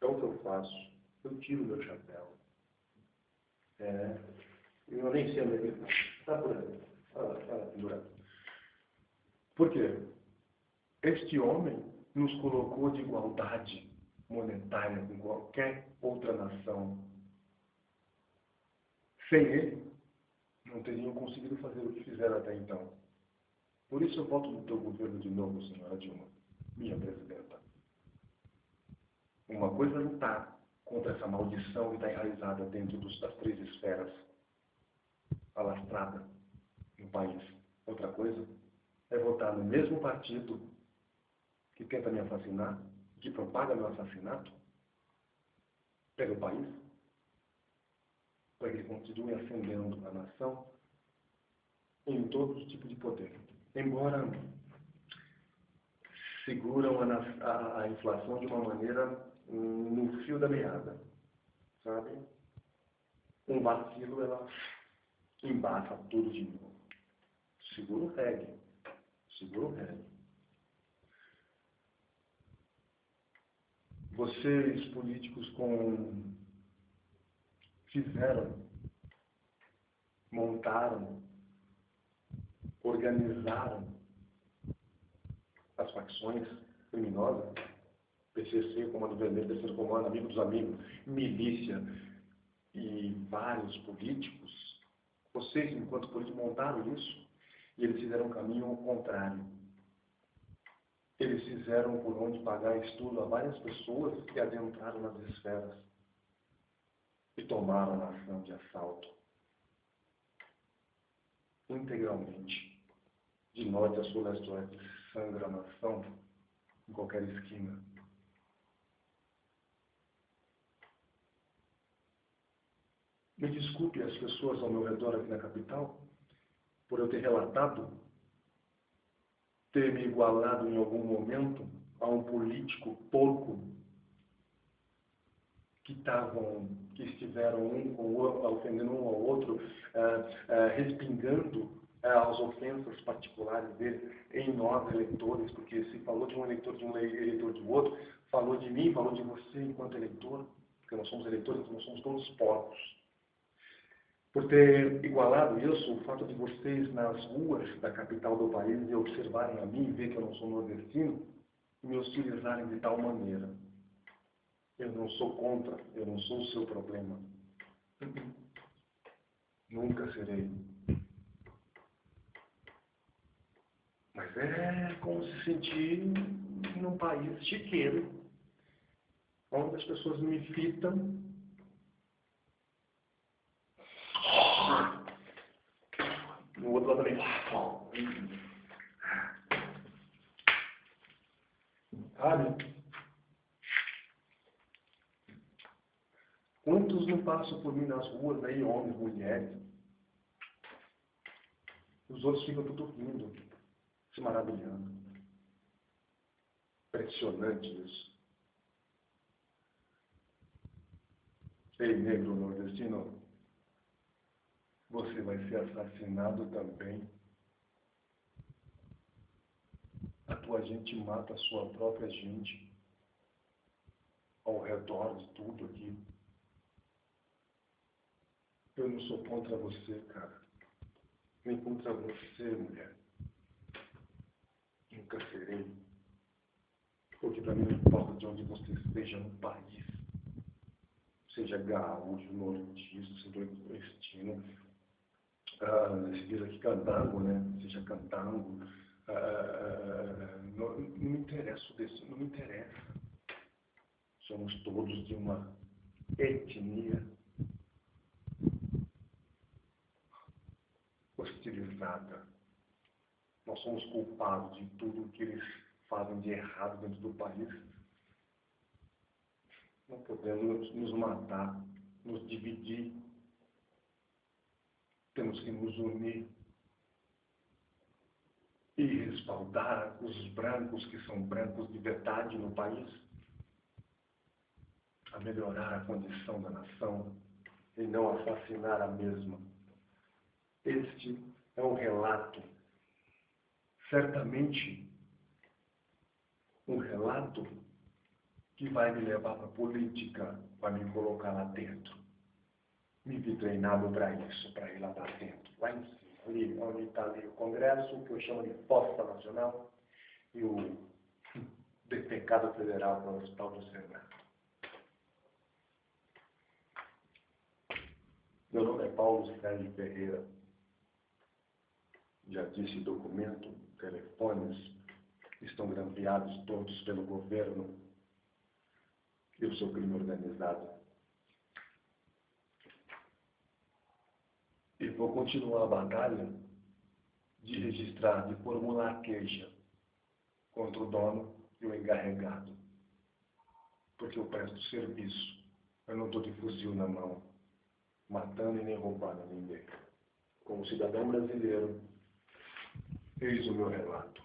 É o que eu faço. Eu tiro o meu chapéu. Eu nem sei onde ele está por aí. Pendurado. Por quê? Este homem nos colocou de igualdade monetária com qualquer outra nação. Sem ele, não teriam conseguido fazer o que fizeram até então. Por isso eu voto no teu governo de novo, senhora Dilma, minha presidenta. Uma coisa é lutar contra essa maldição que está enraizada dentro das 3 esferas, alastrada no país. Outra coisa é votar no mesmo partido que tenta me assassinar, que propaga meu assassinato pelo país, para que ele continue ascendendo a nação em todos os tipos de poder. Embora seguram a inflação de uma maneira no fio da meada, sabe? Um vacilo, ela embaça tudo de novo. Segura o reggae. Segura o reggae. Vocês, políticos, fizeram, montaram, organizaram as facções criminosas, PCC, Comando Vermelho, Terceiro Comando, Amigo dos Amigos, milícia e vários políticos. Vocês, enquanto políticos, montaram isso e eles fizeram um caminho ao contrário. Eles fizeram por onde pagar estudo a várias pessoas que adentraram nas esferas e tomaram a nação de assalto. Integralmente, de norte a sul, leste a oeste, sangra a nação em qualquer esquina. Me desculpe as pessoas ao meu redor aqui na capital, por eu ter relatado, ter me igualado em algum momento a um político porco que estiveram ofendendo um ao outro, respingando as ofensas particulares dele em nós, eleitores, porque se falou de um eleitor do outro, falou de mim, falou de você enquanto eleitor, porque nós somos eleitores, então nós somos todos porcos. Por ter igualado isso, o fato de vocês nas ruas da capital do país me observarem a mim, ver que eu não sou nordestino, e me hostilizarem de tal maneira. Eu não sou contra, eu não sou o seu problema. Nunca serei. Mas é como se sentir num país chiqueiro, onde as pessoas me fitam. No outro lado também. Sabe? Quantos não passam por mim nas ruas, aí, homens, mulheres? Os outros ficam tudo rindo, se maravilhando. Impressionante isso. Ei, negro nordestino, você vai ser assassinado também. A tua gente mata a sua própria gente ao redor de tudo aqui. Eu não sou contra você, cara. Nem contra você, mulher. Nunca serei. Porque para mim não importa de onde você esteja no país. Seja gaúcho, nordestino, centro-oestino, se diz aqui cantango, né? Seja cantango. Não me interessa desse, não me interessa. Somos todos de uma etnia hostilizada. Nós somos culpados de tudo que eles fazem de errado dentro do país. Não podemos nos matar, nos dividir. Temos que nos unir e respaldar os brancos que são brancos de verdade no país, a melhorar a condição da nação e não assassinar a mesma. Este é um relato, certamente um relato que vai me levar para a política, vai me colocar lá dentro. Me vi treinado para isso, para ir lá para dentro, lá em cima, ali onde está ali o Congresso, que eu chamo de Posta Nacional, e o Deputado Federal para o Hospital do Senado. Meu nome é Paulo Sérgio Ferreira. Já disse documento telefones estão grampeados todos pelo governo e o seu crime organizado. E vou continuar a batalha de registrar, de formular queixa contra o dono e o encarregado. Porque eu presto serviço. Eu não estou de fuzil na mão, matando e nem roubando ninguém. Como cidadão brasileiro, eis o meu relato.